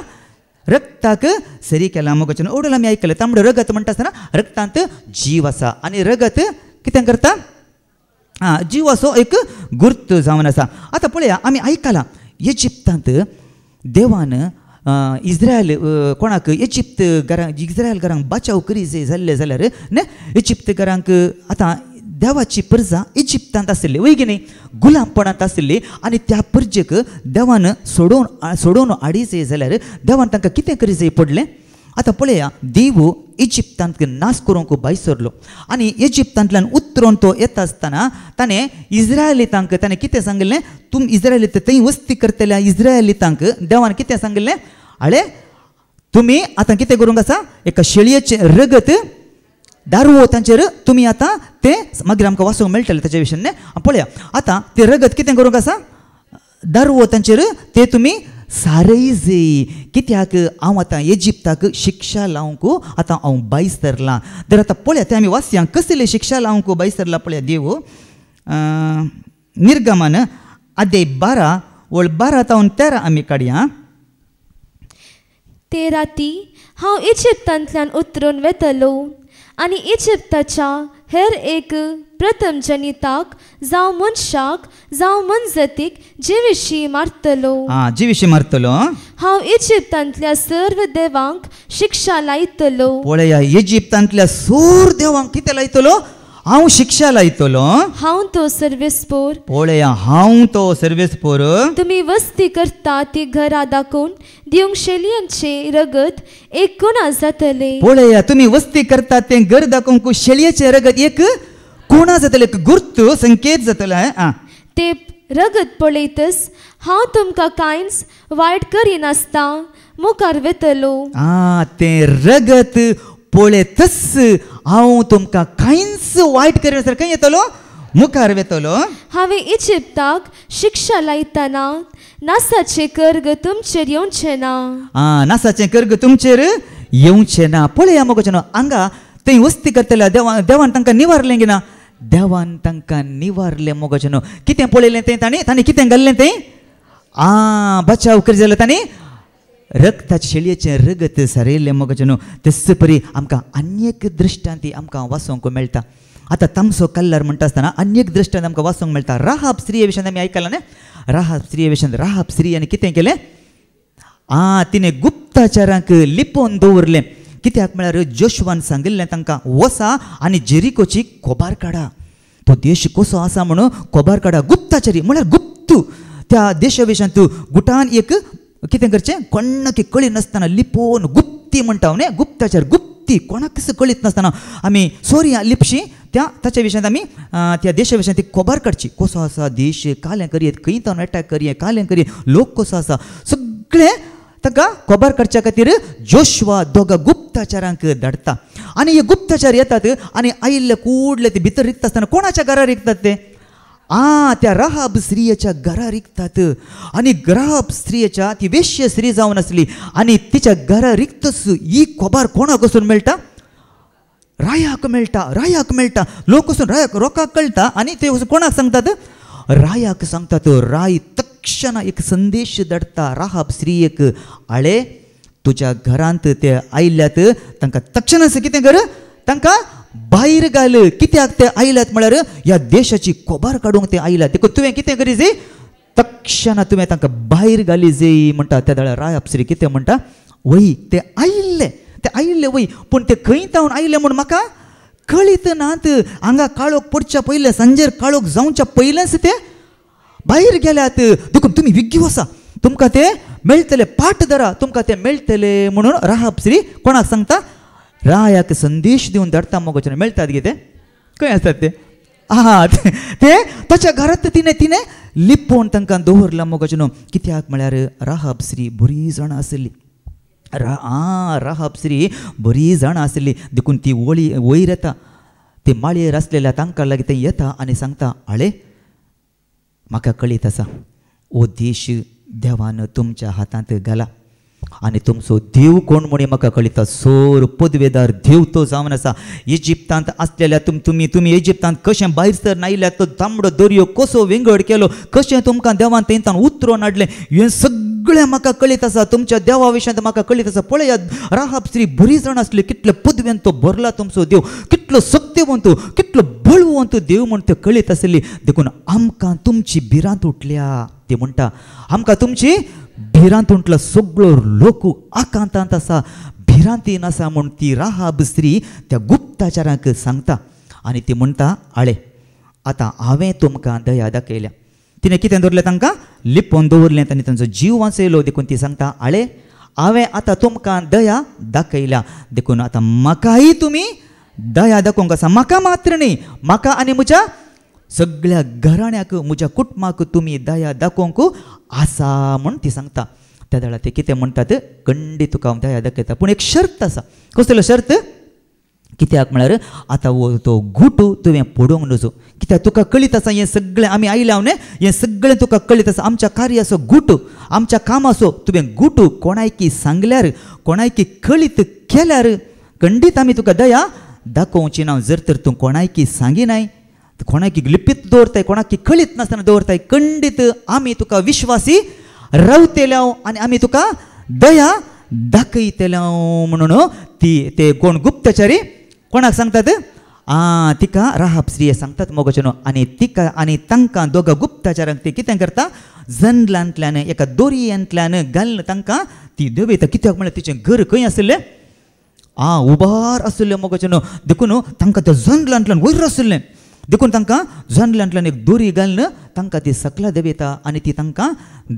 [SPEAKER 1] रक्ताक सरी केला मोगाचें ओडून आमी आयकलें तांबडो रगत म्हणटा आसतना रक्तांत जीव आसा आनी रगत कितें करता जिवाचो एक गुर्त जावन आसा आतां पळया आमी आयकलां इजिप्तांत देवान इस्रायल कोणाक इजिप्त घरांक बचाव करी जाल्ले जाल्यार न्ही इजिप्त घरांक आतां देवाची प्रजा इजिप्तांत आशिल्ली वय गे न्ही गुलामपणांत आशिल्ली आनी त्या प्रजेक देवान सोडून हाडिचे जाल्यार देवान तांकां कितें करीचें पडलें आतां पळया देव इजिप्तांत नाश करूंक भायर सरलो आनी इजिप्तांतल्यान उतरून तो येता आसतना ताणें इस्रायलितांक ताणें कितें सांगलें तुम इस्रायलीत थंय वस्ती करतल्या इस्रायलितांक देवान कितें सांगलें आळे तुमी आतां कितें करूंक आसा एका शेळयेचें रगत दारू तांचेर तुमी आतां तें मागीर आमकां वाचूंक मेळटलें ताचे विशीं न्ही पळया आतां तें रगत कितें करूंक आसा दारू तांचेर तें तुमी सारयजे कित्याक हांव आतां इजिप्ताक शिक्षा लावंक आतां हांव भायर सरलां तर आतां पळया तें आमी वाचया कसली शिक्षा लावंक भायर सरला पळया देव निर्गमन अध्याय 12 वळ 12 तावन 13 आमी काडया
[SPEAKER 2] ते राती हांव इजिप्तांतल्यान उतरून वेतलो आनी इजिप्ताच्या हेर एक प्रथम जनिताक जावं मनशाक जावं मनजतीक जिविशी मारतलो हांव इजिप्तांतल्या सर्व देवांक शिक्षा लायतलो
[SPEAKER 1] पळया इजिप्तांतल्या सोर देवांक कितें लायतलो हांव शिक्षा लायतलो
[SPEAKER 2] हांव तो सर्वेस्पोर
[SPEAKER 1] पळया हांव तो सर्वेस्पोर
[SPEAKER 2] तुमी वस्ती करता ती घरां दाखोवन दिवंक शेळयांचे रगत एक कोणा जातले
[SPEAKER 1] पळया तुमी वस्ती करता तें घर दाखोवंक शेळयेचें रगत एक कोणा जातलें एक गुर्त संकेत जातलो
[SPEAKER 2] ते रगत पळयतच हांव तुमकां कांयच वायट करिनासता मुखार वेतलो
[SPEAKER 1] तें रगत पळयतच हांव तुमकां कांयच वायट करिनासतना खंय येतलो मुखार वेतलो
[SPEAKER 2] हांवें इजिप्ताक शिक्षा लायतना नासाचे कर्ग तुमचेर येवचे ना.
[SPEAKER 1] नासाचें कर्ग तुमचेर येवचें ना. पळया मोगोचनो हांगा थंय वस्ती करतल्या देवान तांकां निवारलें गी ना. देवान तांकां निवारलें मोगोचनो. कितें पळयलें तें तांणी कितें घाल्लें तें बचाव कर जाल्यार तांणी रगताच्या शेळयेचें रगत सारयल्लें मोगोचनो. तेच परी आमकां आनी एक दृश्टांती आमकां वाचूंक मेळटा. आतां तामसो कल्लार म्हणटा आसतना आनी एक दृश्टांत आमकां वाचूंक मेळटा. राहाब स्त्रिये विशयान आमी आयकलां न्ही. राहाब स्त्रिये विशयान राहाब स्त्रियान कितें केलें तिणें गुप्ताचारांक लिपोवन दवरलें. कित्याक म्हळ्यार जोशुवान सांगिल्लें तांकां वसा आनी जेरिकोची कोबार काडा. तो देश कसो आसा म्हणून कोबार काडा. गुप्ताचारी म्हळ्यार गुप्त त्या देशा विशयान तूं गुटान एक कितें करचें कोणाक कळी नासतना लिपोवन गुप्ती म्हणटा न्ही. गुप्ताचार गुप्ती कोणाक कळीत नासतना आमी सोरी लिपशी ताच्या विशयान आमी त्या देशा विशयान ती कोबार काडची. कसो आसा देश कालें करयेत खंय तावन अटॅक करये कालें करये लोक कसो आसा सगळें ताका कोबार काडच्या खातीर जोशुआ दोगा गुप्ताचारांक धाडटा. आनी हे गुप्ताचार येतात आनी आयिल्ले कूडले ते भितर रिकता आसतना कोणाच्या घरा रिकतात ते त्या राहाब स्त्रियेच्या घरा रिकतात. आनी राहाब स्त्रियेच्या ती वेश्य स्त्री जावन आसली आनी तिच्या घरा रिकतस ही कोबार कोणाक वचून मेळटा रायाक मेळटा. लोक वचून रायाक रोकाक कळटा आनी ते वचून कोणाक सांगतात रायाक सांगतात. राय तक्षण एक संदेश धाडटा राहाब स्त्रियेक आळे तुज्या घरांत ते आयल्यात तांकां तक्षणच कितें कर तांकां भायर घाल. कित्याक ते आयल्यात म्हळ्यार ह्या देशाची कोबार काडूंक ते आयल्यात. देखून तुवें कितें करी जाय तक्षण तुवें तांकां भायर घाली जाय म्हणटा. त्या वेळार राहाब स्त्री कितें म्हणटा वय ते आयिल्ले वय पूण ते खंय तावन आयले म्हूण म्हाका कळीत नात. हांगा काळोख पडच्या पयले सांजेर काळोख जावच्या पयलेच ते भायर गेल्यात. देखून तुमी विग्गी वसा तुमकां ते मेळटले पाट धरा तुमकां ते मेळटले म्हणून राहाब स्त्री कोणाक सांगता रायाक संदेश दिवन धाडटा. मोगोचें मेळटात गे ते खंय आसतात ते ताच्या घरांत तिणें लिपोवन तांकां दवरला मोगोचें. कित्याक म्हळ्यार राहाब स्त्री बरी जाण आसली. राहाब स्त्री बरी जाण आसली. देखून ती वयर येता ते माळयेर आसलेल्या तांकां लागीं ते येता आनी सांगता आळे म्हाका कळीत आसा ओ देश देवान तुमच्या हातांत घाला आनी तुमचो देव कोण म्हणून म्हाका कळटा. सोर पदवेदार देव तो जावन आसा. इजिप्तांत आसलेल्या तुमी इजिप्तांत कशें भायर सर नायल्यात तो तांबडो दर्यो कसो विंगड केलो कशें तुमकां देवान तेंतान उतरोवन हाडलें हें सगळें म्हाका कळीत आसा. तुमच्या देवा विशयांत म्हाका कळीत आसा. पळया राहाब स्त्री बरी जाण आसली. कितले पदवेन तो भरला तुमचो देव. कितलो सत्यवंत कितलो बळवंत देव म्हूण ते कळीत आसली. देखून आमकां तुमची भिरांत उठल्या. ते म्हणटा आमकां तुमची भिरांत उठला. सगळो लोक आकांतांत आसा भिरांतीन आसा म्हूण ती राहाब स्त्री त्या गुप्ताचारांक सांगता. आनी ती म्हणटा आळे आतां हांवें तुमकां दया दाखयल्या. तिणें कितें दवरलें तांकां लिपोवन दवरलें आनी तांचो जीव वाचयलो. देखून ती सांगता आळे हांवें आतां तुमकां दया दाखयल्या. देखून आतां म्हाकाय तुमी दया दाखोवंक आसा. म्हाका मात्र न्ही म्हाका आनी म्हज्या सगळ्या घराण्याक म्हज्या कुटुंबाक तुमी दया दाखोवंक आसा म्हूण ती सांगता. त्या वेळार ते कितें म्हणटात खंडीत तुका हांव दया दाखयता पूण एक शर्त आसा. कसलो शर्त कित्याक म्हळ्यार आतां तो घुटू तुवें पडोवंक नजो. कित्याक तुका कळीत आसा हें सगळें आमी आयल्या न्ही हें सगळें तुका कळीत आसा. आमच्या कार्याचो घुटू आमच्या कामाचो तुवें घुटू कोणायकी सांगल्यार कोणायकी कळीत केल्यार खंडीत आमी तुका दया दाखोवची ना. जर तर तूं कोणायकी सांगिनाय कोणाकी लिपीत दवरताय कोणाकी कळीत नासतना दवरताय खंडीत आमी तुका विश्वासी रावतले आनी आमी तुका दया दाखयतले म्हणून ते कोण गुप्तचारी कोणाक सांगतात तिका राहाब स्त्रिये सांगतात मोगोचें. आनी तिका आनी तांकां दोगां गुप्तचारांक ते कितें करता जंगलांतल्यान एका दोरयांतल्यान घालन तांकां ती देवयता. कित्याक म्हळ्यार तिचें घर खंय आसलें उबार आसलें मोगोचें. देखून तांकां त्या जंगलांतल्यान वयर आसलें. देखून तांकां जंगलांतल्यान एक दोरी घालन तांकां ती सकला देवयता आनी ती तांकां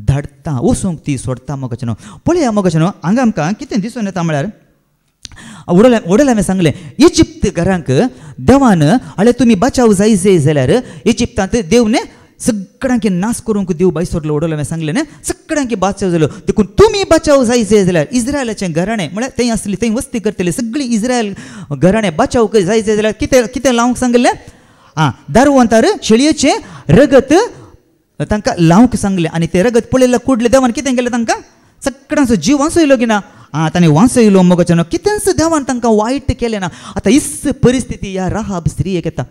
[SPEAKER 1] धाडटा वसूंक ती सोडटा मोगोचें. पळया मोगोचें हांगा आमकां कितें दिसून येता म्हळ्यार वडल हांवें सांगलें इजिप्त घरांक देवान आले तुमी बचाव जाय जाल्यार इजिप्तांत देवने सगळ्यांक नाश करूंक देव भायर सोडलो. वडल हांवें सांगलें न्ही सगळ्यांक बाचाव जालो. देखून तुमी बचाव जाय जाल्यार इस्रायलाचें घराणें म्हळ्यार थंय आसली थंय वस्ती करतले सगळीं इस्रायल घराणें बचाव जाय जाल्यार कितें लावंक सांगलें दारू अंतार शेळयेचे रगत तांकां लावंक सांगलें आनी ते रगत पळयल्यार कुडलें देवान कितें केलें तांकां सगळ्यांचो जीव वांचयलो की ना ताणें वांचयलो मोगाचें कितेंच देवान तांकां वायट केलें ना आतां इस परिस्थिती ह्या राहाब स्त्रियेक येता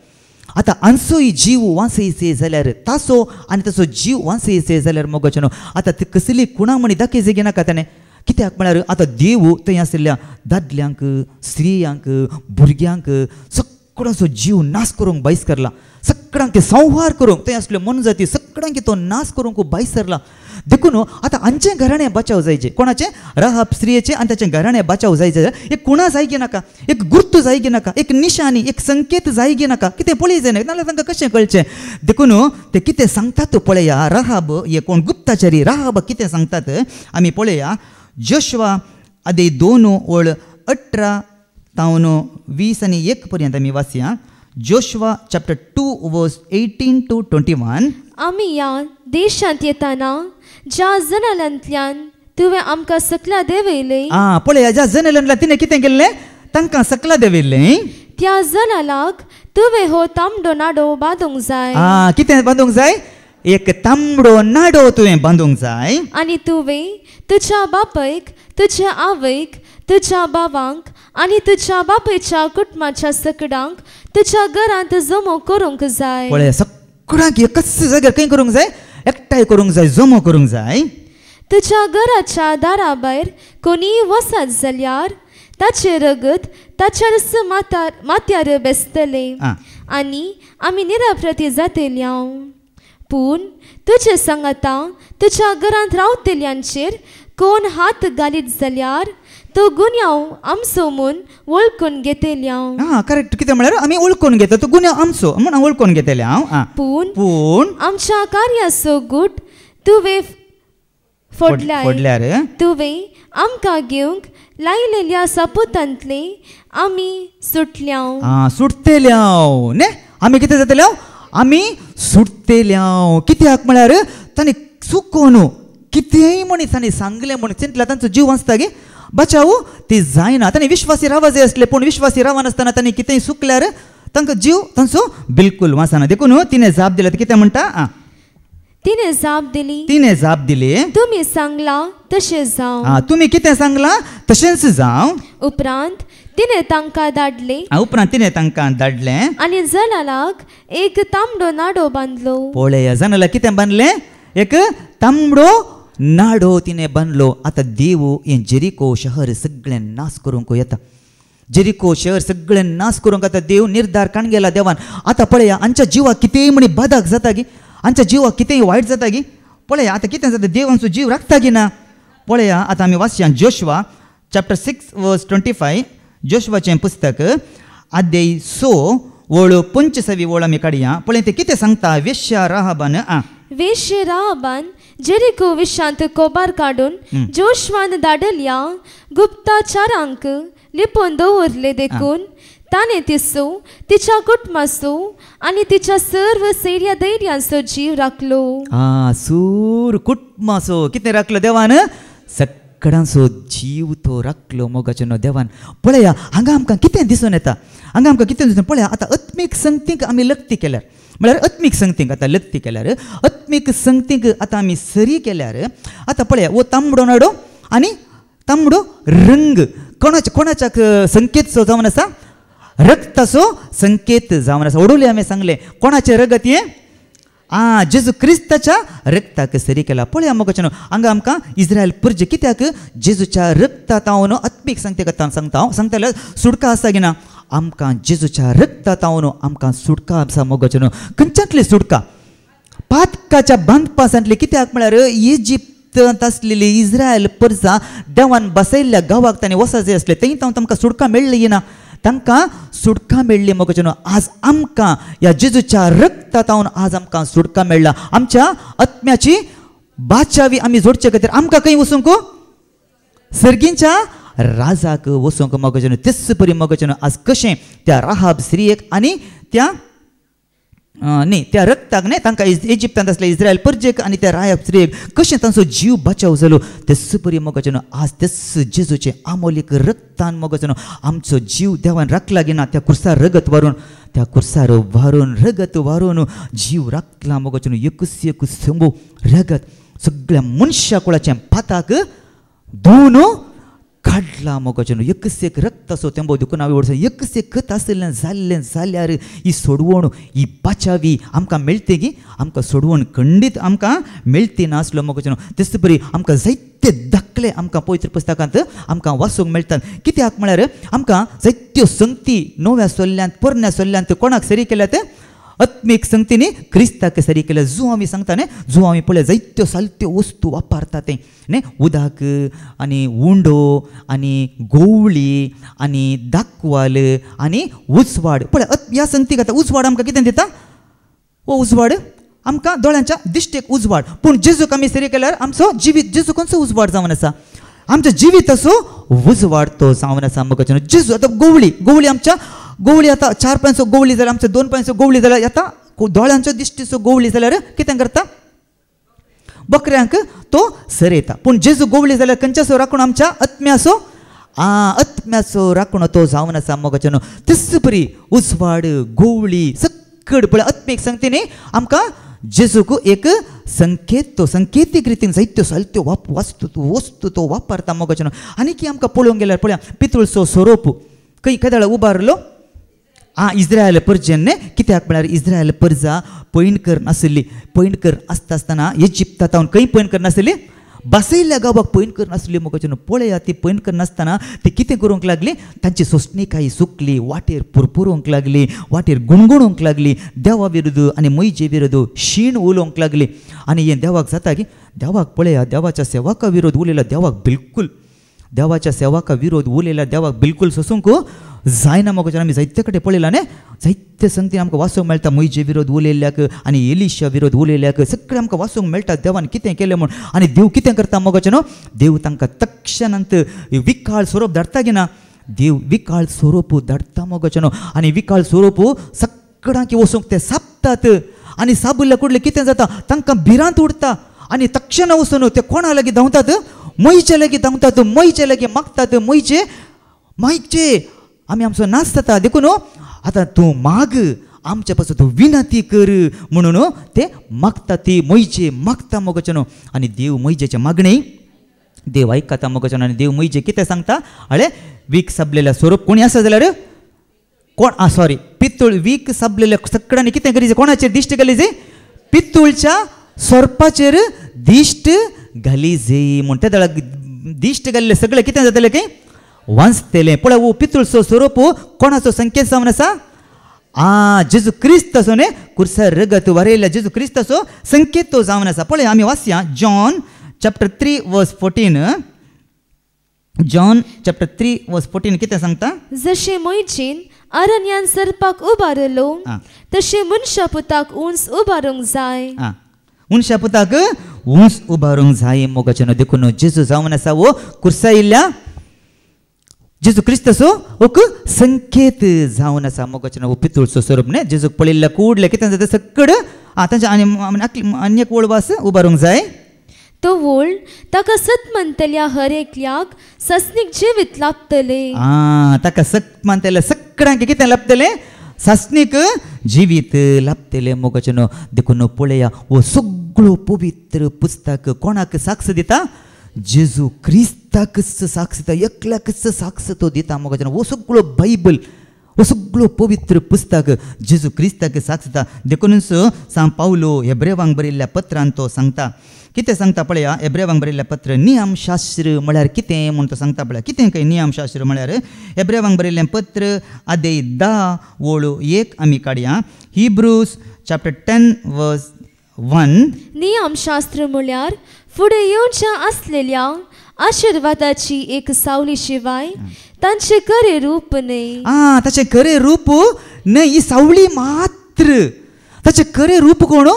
[SPEAKER 1] आतां आमचोय जीव वांचयचे जाल्यार ताचो आनी ताचो जीव वांचयचे जाल्यार मोगाचें आतां ती कसली कुणामणी दाखय नाका ताणें कित्याक म्हळ्यार आतां देव थंय आशिल्ल्या दादल्यांक स्त्रियांक भुरग्यांक सगळ्यांचो जीव नाश करूंक भायर सरला सगळ्यांक ते संहार करूंक थंय आसल्यो मनजाती सगळ्यांक तो नाश करूंक भायर सरला देखून आतां आमचें घराणें बचाव जायचें कोणाचें राहाब स्त्रियेचें आनी ताचें घराणें बचाव जायचें जाल्यार एक कुणा जायगी नाका एक गुर्त जायगी नाका एक निशानी एक संकेत जायगी नाका कितें पळय जायना नाजाल्यार तांकां कशें कळचें देखून ते कितें सांगतात पळया राहाब हे कोण गुप्ताचारी राहाब कितें सांगतात आमी पळया जोशुआ आदी 2:18 तावन 20 आनी 1 पर्यंत आमी वाचया जोशुआ चॅप्टर 2:18 to 21
[SPEAKER 2] आमी ह्या देशांत येताना ज्या जनाल्यांतल्यान तुवें आमकां सकला देंवयलें
[SPEAKER 1] पळया ज्या जनाल्यांतल्यान तिणें कितें केल्लें तांकां सकला देंवयल्लें
[SPEAKER 2] त्या जनालाक तुवें हो तांबडो नाडो बांदूंक जाय
[SPEAKER 1] कितें बांदूंक जाय एक तांबडो नाडो तुवें बांदूंक जाय
[SPEAKER 2] आनी तुवें तुज्या बापायक तुज्या आवयक तुज्या बाबांक आनी तुज्या बापायच्या कुटुंबाच्या सकडांक तुज्या घरांत जमो करूंक जाय
[SPEAKER 1] पळय सगळ्यांक एकाच जाग्यार खंय करूंक जाय एकठांय करूंक जाय जमो करूंक जाय
[SPEAKER 2] तुज्या घराच्या दारा भायर कोणीय वचत जाल्यार ताचें रगत ताच्या माथ्यार बेसतलें आनी आमी निरप्रती जातल्या पूण तुजे सांगाता तुज्या घरांत रावतल्यांचेर कोण हात घालीत जाल्यार तो गुन्यांव आमचो म्हूण वळखून घेतल्या
[SPEAKER 1] करेक्ट कितें म्हळ्यार आमी वळखून घेता तो गुन्यांव आमचो म्हूण हांव वळखून घेतलें हांव पूण
[SPEAKER 2] आमच्या कार्याचो गूट तुवें फोडल्यार तुवें आमकां घेवंक लायलेल्या सपुतांतले आमी
[SPEAKER 1] सुटतेल्या न्ही आमी कितें जातल्या आमी सुटतेल्या कित्याक म्हळ्यार ताणें चुकोवन कितेंय मनीस ताणें सांगलें म्हूण चिंतल्यार तांचो जीव वाचता गे बचाव ती जायना ताणें विश्वासी रावा जाय आसलें पूण विश्वासी रावनासतना ताणें कितेंय चुकल्यार तांकां जीव तांचो बिलकूल वाचना देखून तिणें जाप दिला कितें म्हणटा तिणें जाप दिली
[SPEAKER 2] तुमी सांगला तशें जावं
[SPEAKER 1] तुमी कितें सांगलां तशेंच जावं
[SPEAKER 2] उपरांत तिणें तांकां धाडलें आनी जनालाक एक तांबडो नाडो बांदलो
[SPEAKER 1] पळय जनालाक कितें बांदलें एक तांबडो नाडो तिणें बांदलो आतां देव हें जेरिको शहर सगळें नाश करूंक येता जेरिको शहर सगळें नाश करूंक आतां देव निर्धार काण गेला देवान आतां पळया आमच्या जिवाक कितेंय म्हणी बादाक जाता गी आमच्या जिवाक कितेंय वायट जाता गी पळया आतां कितें जाता देव आमचो जीव राखता गी ना पळया आतां आमी वाचया जोशुआ चॅप्टर 6:25 जोशुआचें पुस्तक अध्याय 6 वळ 25 वळ आमी काडया पळय ते कितें सांगता वेश्या राहाबान जेरिको विशांत कोबार काडून जोशुआन धाडल्या गुप्ताचारांक लिपोवन दवरले देखून ताणें तिसो तिच्या कुटुंबाचो आनी तिच्या सर्व सैर्य धैर्यांचो जीव राखलो सूर कुटुंबाचो कितें राखलो देवान सगळ्यांचो जीव तो राखलो मोगाचें देवान पळया हांगा आमकां कितें दिसून येता हांगा आमकां कितें दिसून पळया आतां अत्मीक संगतीक आमी लक्ती केल्यार म्हळ्यार अत्मीक संगतीक आतां लक्ती केल्यार अत्मीक संगतीक आतां आमी सरी केल्यार आतां पळया वो तांबडो नाडो आनी तांबडो रंग कोणाच्या संकेत जावन आसा रक्ताचो संकेत जावन आसा ओडोले आमी सांगलें कोणाचें रगत हें जेजू क्रिस्ताच्या रक्ताक सरी केला पळया मोगाचें हांगा आमकां इस्रायल प्रज कित्याक जेजूच्या रक्तात हांव आत्मीक संगतेक सांगता सांगताल्यार सुडका आसा की ना आमकां जेजूच्या रक्तात हांव आमकां सुडका आसा मोगाचें खंयच्यातली सुडका पातकाच्या बांदपासांतली कित्याक म्हळ्यार इजिप्तांत आसलेली इस्रायल प्रजा देवान बसयल्ल्या गांवाक ताणें वचत जाय आसलें थंय तांकां सुडका मेळ्ळी ना तांकां सुडका मेळ्ळी मोगाचें आज आमकां ह्या जेजूच्या रक्तात हांव आज आमकां सुडका मेळ्ळा आमच्या आत्म्याची बादशावी आमी जोडचे खातीर आमकां खंय वचूंक सर्गींच्या राजाक वचूंक मोगाचें तेच परी मोगाचें आज कशें त्या राहाब स्त्रियेक आनी त्या न्ही त्या रक्ताक न्ही तांकां इजिप्तांत आसल्या इस्रायल प्रजेक आनी त्या राहाब स्त्रियेक कशें तांचो जीव बचाव जालो तेच परी मोगाचें आज तेच जेजूचें आमोलीक रक्तान मोगाचें आमचो जीव देवान राखला गे ना त्या क्रुसार रगत व्हरून त्या कुर्सार वारून रगत वारून जीव राखला मोगाचें एकूच संबू रगत सगळ्या मनशा कुळाच्या पाताक धुवन काडला मोगाचें एक रक्त असो तेंबो दुखून हांवें वर्सां एक खत आसलें जाल्यार ही सोडवण ही बाचावी आमकां मेळटे की आमकां सोडवण खंडीत आमकां मेळटी नासलो मोगाचें तेच बरी आमकां जायते दाखले आमकां पवित्र पुस्तकांत आमकां वाचूंक मेळटात कित्याक म्हळ्यार आमकां जायत्यो संगती नव्या सोल्ल्यांत पोरण्या सोल्ल्यांत कोणाक सरी केल्यात आत्मीक संगतींनी क्रिस्ताक सरी केल्या जो आमी सांगता न्ही जो आमी पळय जायत्यो सालत्यो वस्तू वापरता ते न्ही उदक आनी उंडो आनी गोवळी आनी दाखवाल आनी उजवाड पळय ह्या संगतीक आतां उजवाड आमकां कितें दिता वो उजवाड आमकां दोळ्यांच्या दिश्टेक उजवाड पूण जेजूक आमी सरी केल्यार आमचो जिवीत जेजू खंयचो उजवाड जावन आसा आमचो जिवीत असो उजवाड तो जावन आसा मोगाचें जेजू आतां गोवळी आमच्या गोवळी आतां 4 पांचो गोवळी जाल्यार आमच्या 2 पांचो गोवळी जाल्यार आतां दोळ्यांचो दिश्टीचो गोवळी जाल्यार कितें करता बकऱ्यांक तो सरयता पूण जेजू गोवळी जाल्यार खंयच्यासो राखून आमच्या आत्म्याचो राखून तो जावन आसा मोगाचें तेच बरी उजवाड गोवळी सकड पळय आत्मीक सांगते न्ही आमकां जेजूक एक संकेतीक रितीन जायत्यो सालत्यो वस्तू तो वापरता मोगाचें आनी की आमकां पळोवंक गेल्यार पळया पितूळचो सोरोप खंय केदाळ उबारलो इस्रायल पर्जेन कित्याक म्हळ्यार इस्रायल पर्जा पैणकर नासली पैणकर आसतना इजिप्तांत खंय पैणकर नासली बसयल्ल्या गांवाक पैणकर नासली मोगाचें पळया ती पैणकर नासतना ती कितें करूंक लागली तांची सोंसणीकाय सुकली वाटेर पुरपुरोवंक लागली वाटेर गुणगुणोवंक लागली देवा विरुद्ध आनी मैजे विरुद्ध शीण उलोवंक लागली आनी हें देवाक जाता की देवाक पळया देवाच्या सेवाका विरोध उलयला देवाच्या सेवाका विरोध उलयला देवाक बिलकुल सोसूंक जायना मोगाचें आमी जायते कडेन पळयलां न्ही जायते संगतीन आमकां वाचूंक मेळटा मैजे विरोध उलयल्याक आनी एलिशा विरोध उलयल्याक सगळें आमकां वाचूंक मेळटा देवान कितें केलें म्हूण आनी देव कितें करता मोगाचें देव तांकां तक्षणांत विकाळ स्वरूप धाडटा की ना देव विकाळ स्वरूप धाडटा मोगाचें आनी विकाळ स्वरूप सगळ्यांक वचूंक ते सापतात आनी साबुल्ल्या कुडले कितें जाता तांकां भिरांत उरता आनी तक्षण वचून ते कोणा लागीं धांवतात मैचे लागीं धांवतात मैचे लागीं मागतात मैचे आमी आमचो नाच जाता देखून आतां तूं माग आमच्या पासून तूं विनंती कर म्हणून ते मागता ती मैजे मागता मोगाचें आनी देव मैजेचे मागणी देव आयकता मोगाचें आनी देव मैजे कितें सांगता अळे वीक साबलेल्या स्वरूप कोणी आसा जाल्यार कोण सॉरी पित्तूळ वीक साबलेल्या सगळ्यांनी कितें करीचे कोणाचेर दिश्ट घालीचे पित्तूळच्या सोरपाचेर दिश्ट घालीजे म्हण त्या दळाक दिश्ट घाल्ले सगळे कितें जातलें की वाचतलें पळय वो पितूळचो स्वरूप कोणाचो संकेत जावन आसा जेजू क्रिस्ताचो न्ही कुर्सार रगत वारयल्ल्या जेजू क्रिस्ताचो संकेत तो जावन आसा पळय आमी वाचया जॉन चॅप्टर 3 वर्स 14 जॉन चॅप्टर 3 वर्स 14 कितें सांगता
[SPEAKER 2] जशे मैजीन अरण्यान सर्पाक उबारलो तशे मनशा पुताक उंच उबारूंक जाय
[SPEAKER 1] मनशा पुताक उंच उबारूंक जाय मोगाचें देखून जेजू जावन आसा वो कुर्सायिल्ल्या जेजू क्रिस्ताचो एक संकेत जावन आसा मोगाचें पितूळचो स्वरूप न्ही जेजूक पळयल्ल्या कुडले कितें जाता सकड तांच्या आनी एक वळ वास उबारूंक जाय
[SPEAKER 2] तो वळ ताका सत म्हणटल्या हर एकल्याक सस्नीक जिवीत लाभतले
[SPEAKER 1] ताका सत म्हणटल्या सगळ्यांक कितें लाभतलें सस्नीक जिवीत लाभतलें मोगाचें देखून पळया वो सगळो पवित्र पुस्तक कोणाक साक्ष दिता जेजू क्रिस्ताकच साक्ष दिता एकल्याकच साक्ष तो दिता मोगाचें वो सगळो बायबल वो सगळो पवित्र पुस्तक जेजू क्रिस्ताक साक्ष दिता देखूनच सांग पावलो हेब्रेवांक बरयल्ल्या पत्रांत तो सांगता कितें सांगता पळया हेब्रेवांक बरयल्ल्या पत्र नियमशास्त्र म्हळ्यार कितें म्हूण तो सांगता पळय कितें काय नियमशास्त्र म्हळ्यार हेब्रेवांक बरयल्लें पत्र अध्याय 10 वळ 1 आमी काडया हिब्रूज चॅप्टर 10 वर्स 1
[SPEAKER 2] नियमशास्त्र म्हळ्यार फुडें येवच्या असलेल्या आशिर्वादाची एक सावली शिवाय तांचे खरे रूप न्ही
[SPEAKER 1] ताचे खरे रूप न्ही ही सावली मात्र ताचे खरे रूप कोण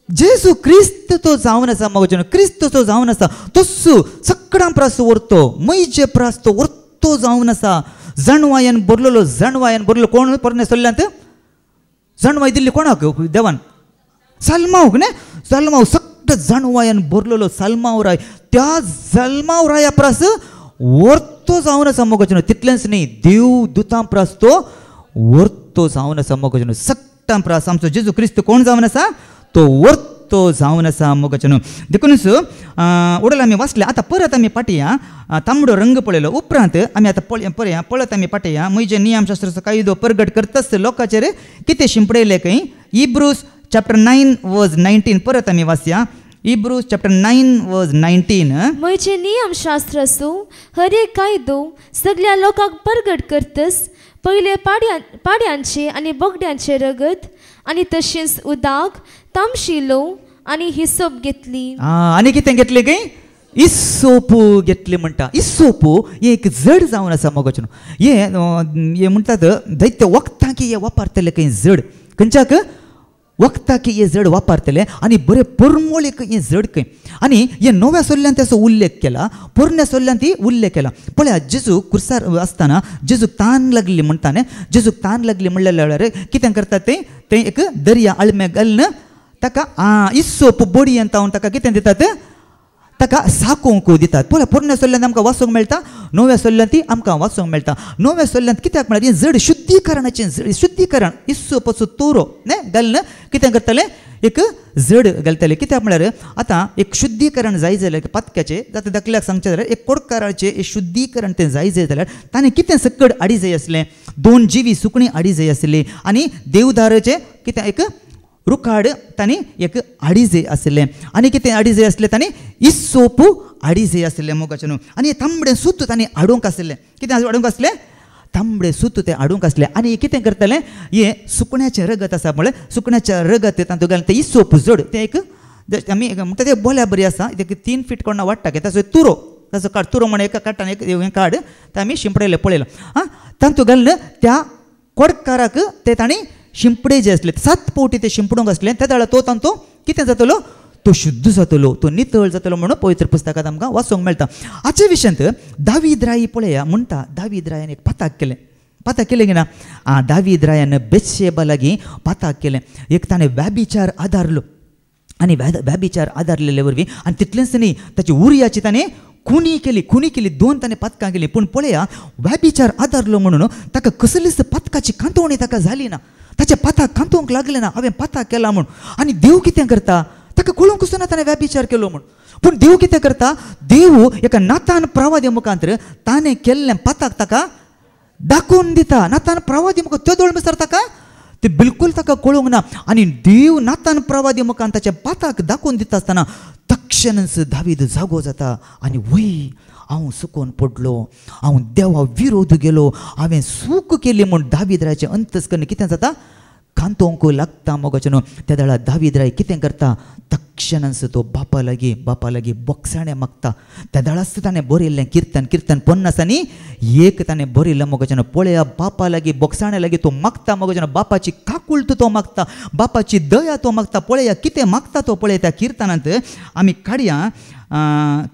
[SPEAKER 1] जेजू क्रिस्त तो जावन आसा मोगाचें क्रिस्त तो जावन आसा तस्सो सगळ्यां प्रास व्हरतो मैजे प्रास तो व्हरतो जावन आसा जणवायन बरलो कोण परने सोल्ल्यांत जणवाय दिल्ली कोणाक देवान सालमावक न्ही सालमाव सगळं जणवायन बरलेलो सालमाव राय त्या सालमाव राया प्रास व्हरतो जावन आसा मोगाचें तितलेंच न्ही देव दुतां प्रास तो वर्तो जावन आसा मोगाचें सक्तां प्रास आमचो जेजू क्रिस्त कोण जावन आसा तो वर्तो जावन आसा मोगाचें देखूनच उडल आमी वाचले आतां परत आमी पाटया तांबडो रंग पळयलो उपरांत आमी आतां पळया पळत आमी पाटया म्हजे नियमशास्त्राचो कायदो परगट करताच लोकांचेर कितें शिंपडयलें खंय इब्रूस चॅप्टर 9 वर्स 19 परत आमी वाचया Hebrews chapter 9 verse 19
[SPEAKER 2] म्हजे नियमशास्त्राचो हर एक कायदो सगळ्या लोकांक परगट करतस पयले पाड्यांचे आनी बोगड्यांचे रगत आनी तशेंच उदक तामशिलो आनी हिसोप घेतली
[SPEAKER 1] आनी कितें घेतलें काय इस्सोप घेतले म्हणटा इस्सोप हे एक जड जावन आसा मोगाचें हे म्हणटात दैत्य वखदांक हे वापरतले खंय जड खंयच्याक वखदाक हे जड वापरतले आनी बरे परमोळेक हे जड खंय आनी हे नव्या सोल्ल्यान तेचो उल्लेख केला पोरण्या सोल्ल्यान ती उल्लेख केला पळया जेजू कुर्सार आसतना जेजूक तान लागली म्हणटाने जेजूक तान लागली म्हणलेल्या कितें करतात ते एक दर्या आळमे घालून ताका इस्सोप बडी तावन ताका कितें दितात ताका साकोवंक दितात पळय पोरण्या सोल्ल्यान आमकां वाचूंक मेळटा नव्या सोल्ल्यान ती आमकां वाचूंक मेळटा नव्या सोल्ल्यान कित्याक म्हळ्यार जड शुद्धीकरणाचें शुद्धीकरण इस्सोपाचो तोरो घालून कितें करतले एक जड घालतले कित्याक म्हळ्यार आतां एक शुद्धीकरण जाय जाल्यार पातक्याचें जाता दाखल्याक सांगचें जाल्यार एक कोडकाराचें शुद्धीकरण तें जाय जाल्यार ताणें कितें सकड आडी जाय आसलें 2 जिवी सुकणीं आडी जाय आसली आनी देवदाराचें कितें एक रुखाड तांणी एक आडी जाय आसलें आनी कितें आडी जाय आसलें तांणी इस्सोप आडी जाय आसलें मोगाचें आनी तांबडें सूत तांणी हाडूंक आसलें कितें हाडूंक आसलें तांबडें सूत तें हाडूंक आसलें आनी कितें करतलें हे सुकण्याचें रगत आसा म्हळ्यार सुकण्याचें रगत तातूंत घालून तें इस्सोप जड तें एक आमी म्हणटा तें बोल्या बरी आसा तें 3 फीट कोणा वाडटा ताचो तुरो ताचो काड तुरो म्हणून एका काटान एक हें काड तें आमी शिंपडयलें पळयलां तातूंत घालून त्या कोडकाराक तें तांणी शिंपडे जे आसले 7 पावटी ते शिंपडूंक आसलें त्या दाळा तो कितें जातलो तो शुद्ध जातलो तो नितळ जातलो म्हणून पवित्र पुस्तकांत आमकां वाचूंक मेळटा हाचे विशयांत दावीद राई पळया म्हणटा दावीद रायान एक पाताक केलें की ना दावीद रायान बेतशेबा लागीं पाताक केलें एक ताणें व्याभिचार आदारलो आनी व्याभिचार आदारलेले वरवीं आनी तितलेंच न्ही ताची उरियाची ताणें खुनी केली 2 ताणें पातकां केलीं पूण पळया व्याभिचार आदारलो म्हणून ताका कसलीच पातकाची कांतवणी ताका जाली ना ताचे पाताक कांतोवंक लागले ना हांवें पाताक केला म्हूण आनी देव कितें करता ताका कळूंक ना ताणें व्याभिचार केलो म्हूण पूण देव कितें करता देव एका नातान प्रवादी मुखांतर ताणें केल्लें पाताक ताका दाखोवन दिता नातान प्रवादी मुखार त्यो दोळ मिसर ताका ते बिलकुल ताका कळूंक ना आनी देव नातान प्रवादी मुखान ताचे पाताक दाखोवन दिता आसतना तक्षणच दावीद जागो जाता आनी वय हांव सुकोवन पडलो हांव देवा विरोध गेलो हांवें चूक केली म्हूण दावीद रायाचें अंतस्करण कितें जाता कांतोवंक लागता मोगाचें त्या दाळा दावीद राय कितें करता तक्षणच तो बापा लागीं बोगसाणें मागता त्या दाळाच ताणें बरयल्लें कीर्तन 50 आनी 1 ताणें बरयल्लें मोगाचें पळया बापा लागीं बोगसाणे लागीं तो मागता मोगाचें बापाची काकुळट तो मागता बापाची दया तो मागता पळया कितें मागता तो पळय त्या किर्तनांत आमी काडया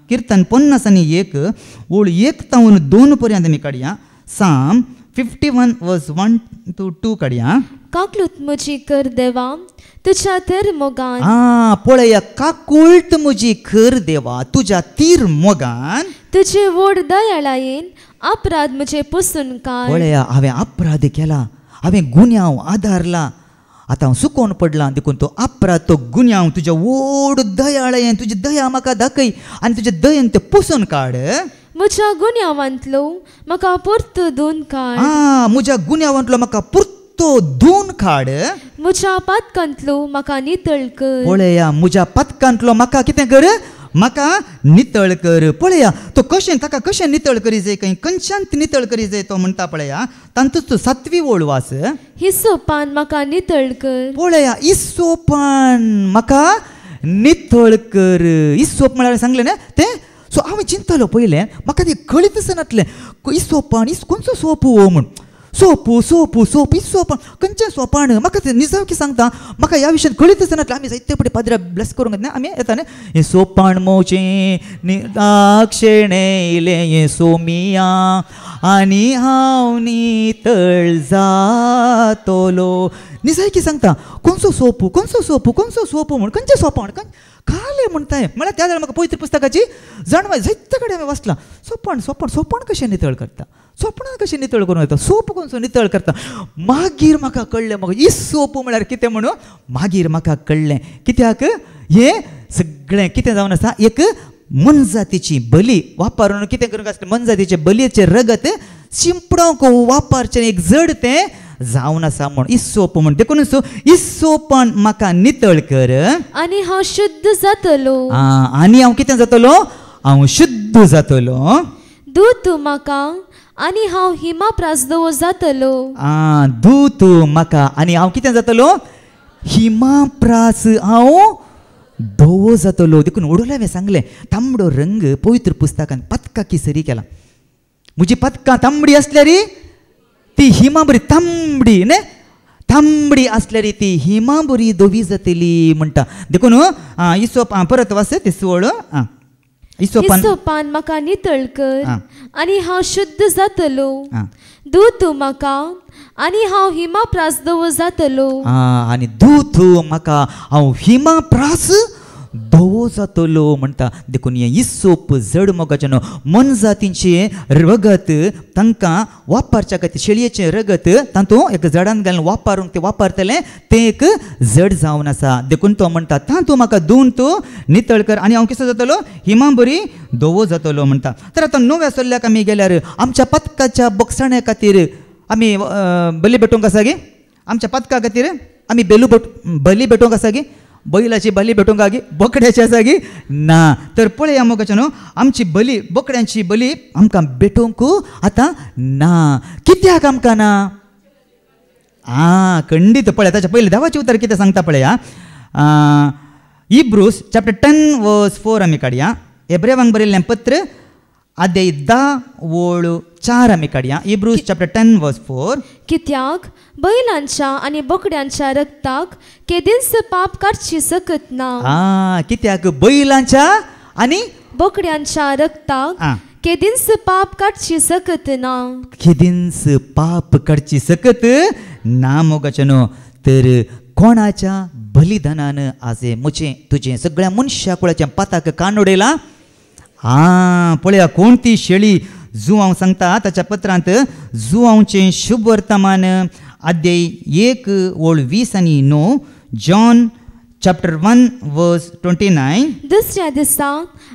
[SPEAKER 1] कीर्तन 50 आनी 1 ओळ 1 तावन 2 पर्यंत आमी काडया साम 51 वर्स 1 to 2 काडया
[SPEAKER 2] काकुळट म्हजी कर देवा तुझ्या तर मोगान
[SPEAKER 1] पळया काकुळट म्हजी कर देवा तुझ्या तीर मोगान
[SPEAKER 2] तुझे व्हड दयाळायेन अपराध म्हजे पुसून काड
[SPEAKER 1] पळया हांवें अपराध केला हांवें गुन्यांव आदारला आतां हांव सुकोवन पडलां देखून तो अपराध तो गुन्यांव तुज्या व्हड दयाळायेन तुजी दया म्हाका दाखय आनी तुजे दयेन तें पुसून काड
[SPEAKER 2] म्हज्या गुन्यांवांतलो म्हाका परतो धुवन काड
[SPEAKER 1] म्हज्या गुन्यांवांतलो म्हाका परतो धुवन काड
[SPEAKER 2] म्हज्या पातकांतलो म्हाका नितळ कर
[SPEAKER 1] पळया म्हज्या पातकांतलो म्हाका कितें कर म्हाका नितळ कर पळया तो ताका कशें नितळ करी जाय खंय कंशांत नितळ करी जाय तो म्हणटा पळया तांतूच तो 7वी ओळ वाच
[SPEAKER 2] हिसोपान म्हाका नितळ कर
[SPEAKER 1] पळया इस्सोपान म्हाका नितळ कर इस्सोप म्हळ्यार सांगलें ना तें सो हांवें चिंतलो पयलें म्हाका तें कळीतच नासलें इस्सोपान खंयचो सोप हो म्हूण सोप इस्सोपान खंयचें सोपान म्हाका तें निजावकी सांगता म्हाका ह्या विशयान कळीतच नासलें आमी जायते फावटी पाद्र्या ब्लेस करूंक ना आमी येता न्ही हें सोपान मोचें निराक्षेणें इलें हें सोमिया आनी हांव नितळ जातलो निजायकी सांगता कोणसो सोपू म्हण खंयचे सोपण खाले म्हणताय म्हळ्यार त्या जाल्यार म्हाका पवित्र पुस्तकाची जाणवाय जायते कडेन हांवें वाचलां. सोपण कशें नितळ करता, सोपणान कशें नितळ करूं येता, सोप कोणसो नितळ करता. मागीर म्हाका कळ्ळें म्हाका ही सोप म्हळ्यार कितें म्हणून. मागीर म्हाका कळ्ळें कित्याक हें सगळें कितें जावन आसा एक मनजातीची बली वापरून कितें करूंक आसता. मनजातीचे बलयेचे रगत शिंपडोवंक वापरचें एक जड तें जावन आसा म्हण इस्सोप म्हण देखून इस्सोपान म्हाका नितळ कर
[SPEAKER 2] आनी हांव शुद्ध जातलो.
[SPEAKER 1] आनी हांव कितें जातलो, हांव शुद्ध जातलो.
[SPEAKER 2] दूद तूं म्हाका आनी हांव हिमा प्रासदवो जातलो.
[SPEAKER 1] दूद तूं म्हाका आनी हांव कितें जातलो, हिमा प्रास हांव धवो जातलो. देखून ओडोले हांवें सांगलें तांबडो रंग पवित्र पुस्तकान पदका केसरी केला. म्हजी पदकां तांबडी आसल्यार ती हिमा बरी तांबडी न्ही, तांबडी आसल्यार ती हिमा बरी धवी जातली म्हणटा. देखून इस्सोप परत वाच ती सोळ.
[SPEAKER 2] इस्सोपान म्हाका नितळ कर आनी हांव शुद्ध जातलो. दूद तूं म्हाका आनी हांव हिमा प्रासदवो जातलो.
[SPEAKER 1] आनी दूद तूं म्हाका हांव हिमा प्रास धवो जातलो म्हणटा. देखून हें इस्सोप जड मोगाचें न्हू, मन जातींचें रगत तांकां वापरच्या खातीर शेळयेचें रगत तातूंत एक जडान घालून वापरूंक ते वापरतलें तें एक जड जावन आसा. देखून तो म्हणटा तातूंत म्हाका धुवन तूं नितळ कर आनी हांव कसो जातलो, हिमा बरी धवो जातलो म्हणटा. तर आतां नव्या सल्ल्याक आमी गेल्यार आमच्या पदकाच्या बक्षाण्या खातीर आमी बली भेटोवंक आसा गे. आमच्या पदका खातीर आमी बली भेटोवंक आसा गे. बैलाची बली भेटोवंक आगी, बोकड्याची आसा गी ना. तर पळया मोगाचें न्हू, आमची बली बोकड्यांची बली आमकां भेटोवंक आतां ना. कित्याक आमकां ना? खंडीत पळय ताच्या पयलीं देवाचें उतर कितें सांगता पळया. इब्रूस चॅप्टर 10:4 आमी काडया. हेब्रेवांक बरयल्लें पत्र अध्याय 10:4 आमी काडया. इब्रूस चॅप्टर 10:4.
[SPEAKER 2] कित्याक बैलांच्या आनी बोकड्यांच्या रक्ताक केदींच पाप काडची सकत ना.
[SPEAKER 1] कित्याक बैलांच्या आनी
[SPEAKER 2] बोकड्यांच्या रक्ताक केदींच पाप काडची सकत ना.
[SPEAKER 1] केदींच पाप काडची सकत ना मोगाचें न्हू. तर कोणाच्या बलिदानान आजे मुचें तुजें सगळ्या मनशा कुळाच्या पाताक कान उडयला. पळया कोण ती शेळी. जुआंव सांगता ताच्या पत्रांत जुआंवचें शुभ वर्तमान अध्याय 1:20 जॉन चॅप्टर 1:29.
[SPEAKER 2] दुसऱ्या दिसा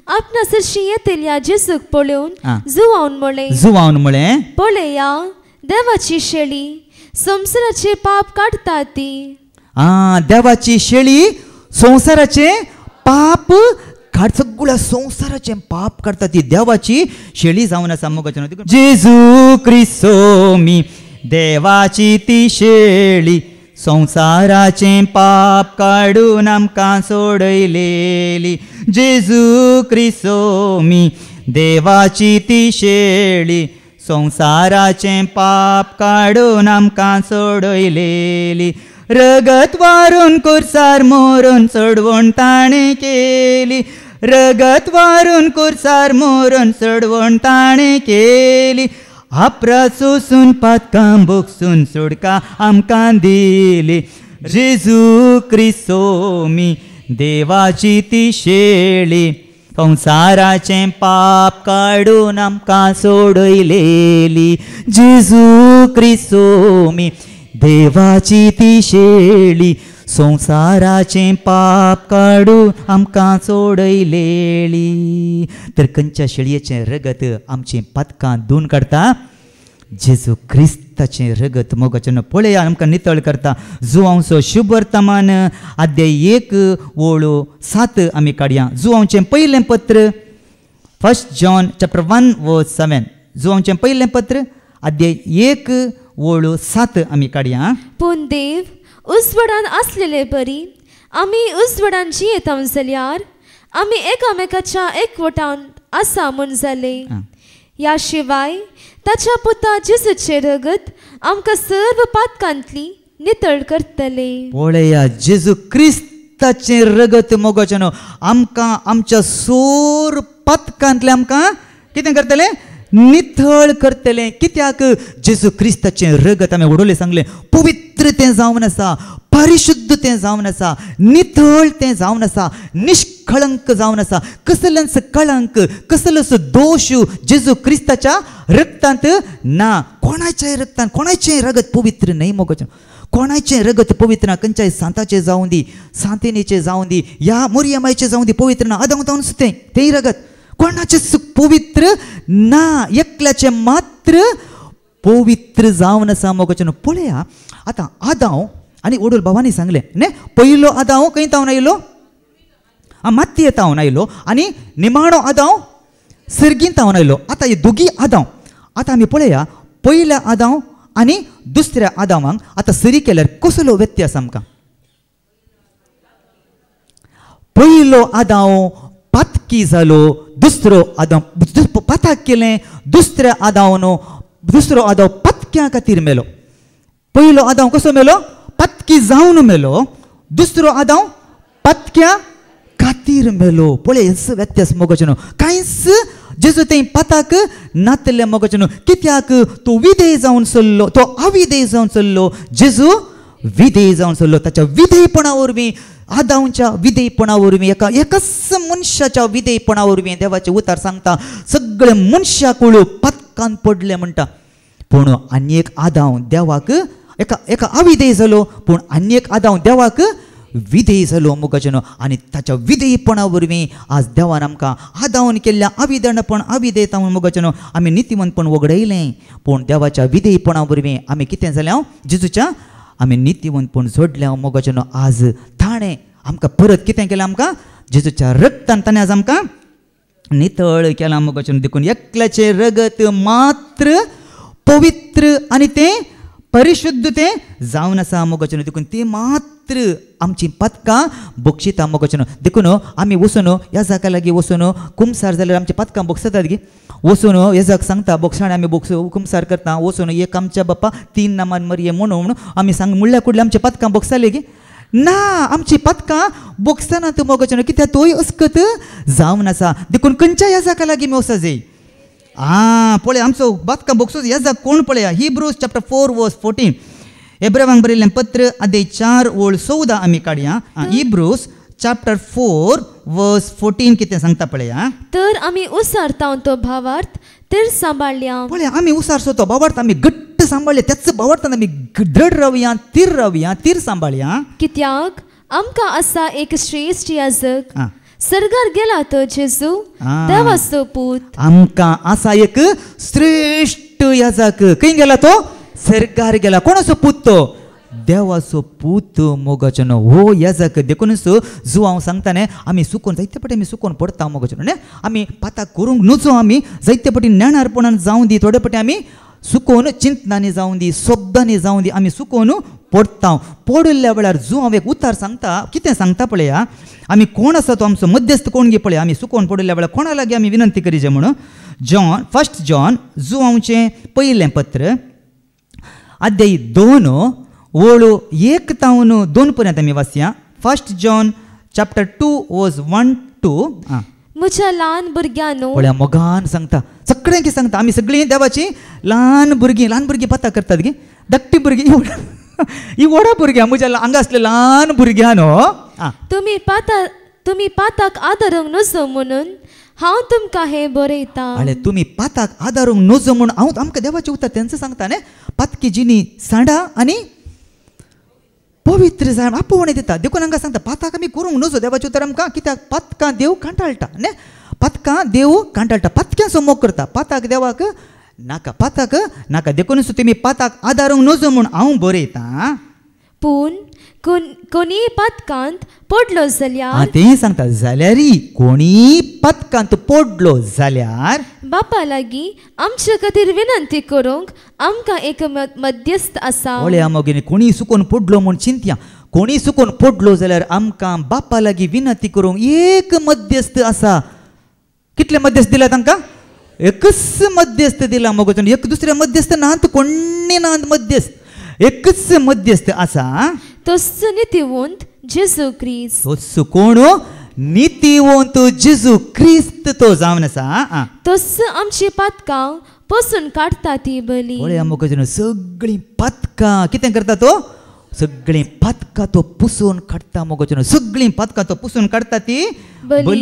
[SPEAKER 2] आपणासरशी येतल्या जेजूक पळोवन
[SPEAKER 1] जुआवन म्हळें
[SPEAKER 2] पळया देवाची शेळी संवसाराचे पाप काडता ती.
[SPEAKER 1] देवाची शेळी संवसाराचे पाप सगळ्या संवसाराचें पाप काडटा ती देवाची शेळी जावन आसा मोगाचें. जेजू क्रिस्तो मी देवाची ती शेळी संवसाराचें पाप काडून आमकां सोडयलेली. जेजू क्रिस्तो मी देवाची ती शेळी संवसाराचें पाप काडून आमकां सोडयलेली. रगत वारून कुर्सार मोरून चडवण ताणें केली. रगत वारून कुर्सार मोरून चडवण ताणें केली. आपरा सोसून पातकां बोगसून सोडका आमकां दिली. जेजू क्रिस्तो मी देवाची ती शेळी संवसाराचें पाप काडून आमकां सोडयलेली. जेजू क्रिस्तो मी देवाची ती शेळी संवसाराचें पाप काडून आमकां सोडयलेली. तर खंयच्या शेळयेचें रगत आमचें पातकां धुवन काडटा? जेजू क्रिस्ताचें रगत मोगाचें पळया आमकां नितळ करता. जुआंवचो शुभ वर्तमान अध्याय 1:7 आमी काडया. जुआंवचें पयलें पत्र 1 जॉन चॅप्टर 1:7. जुआंवचें पयलें पत्र अध्याय 1:7 आमी काडया.
[SPEAKER 2] पूण देव उजवडान आसलेले बरी आमी उजवडान जियेता जाल्यार आमी एकामेकाच्या एकवटान आसा म्हूण जाले. ह्या शिवाय ताच्या पुता जेजूचे रगत आमकां सर्व पातकांतली नितळ करतले.
[SPEAKER 1] पळया जेजू क्रिस्ताचें रगत मोगाचें आमकां आमच्या सोर पातकांतले आमकां कितें करतले? नितळ करतले. कित्याक जेजू क्रिस्ताचें रगत आमी उडोवलें सांगलें पवित्र पवित्र तें जावन आसा, परिशुद्ध तें जावन आसा, नितळ तें जावन आसा, निष्कळंक जावन आसा. कसलेंच कळंक, कसलोच दोष जेजू क्रिस्ताच्या रक्तांत ना. कोणाच्याय रक्तांत कोणाचें रगत पवित्र नाही मोगोचें. कोणाचें रगत पवित्र ना. खंयच्याय सांताचें जावं दी, सांतेनीचें जावं दी, ह्या मोरयमायचें जावं दी पवित्र ना. आदां जावन सुतें तें रगत कोणाचेंच पवित्र ना. एकल्याचें मात्र पवित्र जावन आसा मोगोचें. पळया आतां आदां आनी वडूल भावानी सांगलें न्ही, पयलो आदां खंय तावन आयलो, मातये तावन आयलो, आनी निमाणो आदां सर्गीन तावन आयलो. आतां हे दोगी आदां आतां आमी पळया, पयल्या आदां आनी दुसऱ्या आदामांक आतां सरी केल्यार कसलो व्यत्यास आमकां. पयलो आदां पातकी जालो, दुसरो आदां पाताक केलें, दुसऱ्या दुसरो आदां पातक्या खातीर मेलो. पयलो आदां कसो मेलो, पातकी जावन मेलो. दुसरो आदां पातक्या खातीर मेलो. पळय हेचो व्यत्यास मोगोचें न्हू. कांयच जेजू तें पाताक नातले मोगोचें न्हू. कित्याक तो विधेय जावन चल्लो, तो अविधेय जावन चल्लो, जेजू विधेय जावन चल्लो. ताच्या विधेयपणा वरवीं, आदांच्या विधेयपणा वरवीं, एकाच मनशाच्या विधेयपणा वरवीं देवाचें उतार सांगता सगळे मनशाकुळ पातकान पडले म्हणटा. पूण आनी एक आदां देवाक एका अविधेय जालो, पूण आनी एक आदां देवाक विधेय जालो मोगोचें न्हू. आनी ताच्या विधेयपणा वरवीं आज देवान आमकां आदावन केल्ल्या अविधेयता मोगोचें न्हू आमी नितीवंतपण वगडयलें. पूण देवाच्या विधेयपणा वरवीं आमी कितें जालें, जेजूच्या आमी नितीवंतपण जोडल्या मोगोचें न्हू. आज ताणें आमकां परत कितें केलें, आमकां जेजूच्या रक्तान ताणें आज आमकां नितळ केलां मोगोचें न्हू. देखून एकल्याचें रगत मात्र पवित्र आनी तें परिशुद्ध तें जावन आसा मोगोचें न्हू. देखून तें मात्र आमची पातकां बक्षिता मोगोचें न्हू. देखून आमी वचून ह्या जाका लागीं वचून कुमसार जाल्यार आमची पातकां बक्षतात गे. वचून हेजाक सांगता बोक्षाणे आमी कुमसार करता. वचून एक आमच्या बापा 3 नामान मरये म्हणून आमी सांग म्हणल्यार कुडले आमची पातकां बक्षताले गे ना. आमची पातकां बक्षनात मोगोचें न्हू. कित्याक तोय अस्कत जावन आसा. देखून खंयच्या ह्या जाका लागीं आमी वचूं जाय. पळय आमचो पातकां बक्षूस ह्या जाक कोण पळया. हिब्रूज चॅप्टर 4 वर्स 14. एब्रावांक बरयल्लें पत्र अध्याय 4 ओळ 14 आमी काडया. हिब्रूज चॅप्टर 4 वर्स 14 कितें सांगता पळया. तर
[SPEAKER 2] आमी उसारता तो भावार्थ तीर सांबाळल्या.
[SPEAKER 1] पळय आमी उसारचो तो भावार्थ आमी घट्ट सांबाळले. त्याच भावार्थान आमी दृढ रावया, तीर सांबाळया.
[SPEAKER 2] कित्याक आमकां आसा एक श्रेश्ठ याजक, सर्गार गेला तो जेजू देवाचो पूत.
[SPEAKER 1] आमकां आसा एक श्रेष्ठ याजक. खंय गेला तो, सर्गार गेला. कोणाचो पूत तो, देवाचो पूत मोगोचें न्हू. हो याजक. देखूनच जो हांव सांगता न्ही, आमी सुकोन जायते फावटी आमी सुकोन पडटा मोगोचें न्हू. आमी पाताक करूंक नजो, आमी जायते फावटी ज्ञानार्पणान जावं दी, थोडे फावटी आमी सुकोन चिंतनांनी जावं दी, शब्दांनी जावं दी, आमी सुकोन पडटा. पडल्या वेळार जो हांव एक उतार सांगता, कितें सांगता पळया. आमी कोण आसा तो आमचो मध्यस्थ कोण गे पळय. आमी सुकोन पडल्या वेळार कोणा लागीं आमी विनंती करीजे म्हणून. फर्स्ट जॉन जो हांवचें पयलें पत्र अध्याय 2 ओळ 1 तावन 2 पर्यंत आमी वाचया. फर्स्ट जॉन चॅप्टर 2 वर्स 1 to
[SPEAKER 2] म्हज्या ल्हान भुरग्यांनो.
[SPEAKER 1] पळया मोगान सांगता, सगळ्यांक सांगता. आमी सगळीं देवाची ल्हान भुरगीं पाता करतात गे. धाकटी भुरगीं ही व्हडा भुरग्यां, म्हज्या हांगा असले ल्हान भुरग्यांनो,
[SPEAKER 2] तुमी पाताक आदारूंक नजो म्हणून हांव तुमकां हें बरयता.
[SPEAKER 1] अरे तुमी पाताक आदारूंक नजो म्हणून हांव आमकां देवाचें उतर तेंच सांगता न्ही. पातकी जिनी सांडा आनी पवित्र जाय आपोवणें दिता. देखून हांगा सांगता पाताक आमी करूंक नजो. देवाचें उतर आमकां कित्याक पातकां देव कांटाळटा न्ही. पातकां देव कांटाळटा, पातक्यांचो मोग करता. पाताक देवाक नाका, पाताक नाका. देखून तुमी पाताक आदारूंक नजो म्हूण हांव बरयतां.
[SPEAKER 2] पूण कोणी पातकांत पडलो जाल्यार,
[SPEAKER 1] तें सांगता जाल्यार कोणी पातकांत पडलो जाल्यार
[SPEAKER 2] बापा लागीं आमचे खातीर विनंती करूंक आमकां एक मध्यस्थ आसा.
[SPEAKER 1] ओळ्या मोगीन कोणी सुकोन पडलो म्हूण चिंत्या. कोणी सुकोन पडलो जाल्यार आमकां बापा लागीं विनंती करूंक एक मध्यस्थ आसा. कितले मध्यस्थ दिला तांकां? एकच मध्यस्थ दिला मोगोचन. एक दुसरे मध्यस्थ नात, कोणी नात मध्यस्थ. एकच मध्यस्थ आसा,
[SPEAKER 2] तोच नितीवंत जेजू ख्रिस्त.
[SPEAKER 1] तोच कोण? नितीवंत जेजू ख्रिस्त तो जावन आसा.
[SPEAKER 2] तोच आमची पातकां पसून काडटा ती बली.
[SPEAKER 1] ओळ्या मोगोचन सगळीं पातकां कितें करता तो सगळीं पातकां तो पुसून काडटा मोगोचें सगळीं पातकां तो पुसून काडटा ती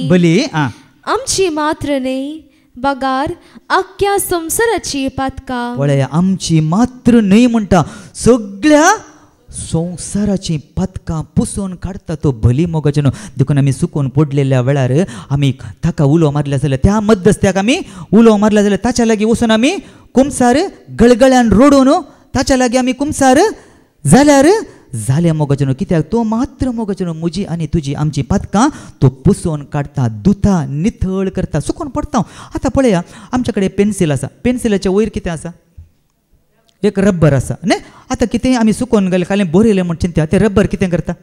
[SPEAKER 1] बली
[SPEAKER 2] आमची मात्र न्ही बगार आख्या संवसाराची पातकां
[SPEAKER 1] पळय आमची मात्र न्हय म्हणटा सगळ्या संवसाराची पातकां पुसून काडटा तो बली मोगाचें देखून आमी सुकून पडलेल्या वेळार आमी ताका उलो मारल्या जाल्यार त्या मध्यस्थ्याक आमी उलो मारल्या जाल्यार ताच्या लागीं वचून आमी कुमसार गळगळ्यान रोडून ताच्या लागीं आमी कुमसार जाल्यार जालें मोगाचें कित्याक तो मात्र मोगाचें म्हजी आनी तुजी आमची पातकां तो पुसून काडटा धुता नितळ करता सुकून पडटा आतां पळया आमचे कडेन पेन्सील आसा पेन्सिलाच्या वयर कितें आसा एक रब्बर आसा न्ही आतां कितेंय आमी सुकोवन गेले खाली बरयलें म्हण चिंत्या तें रब्बर कितें करता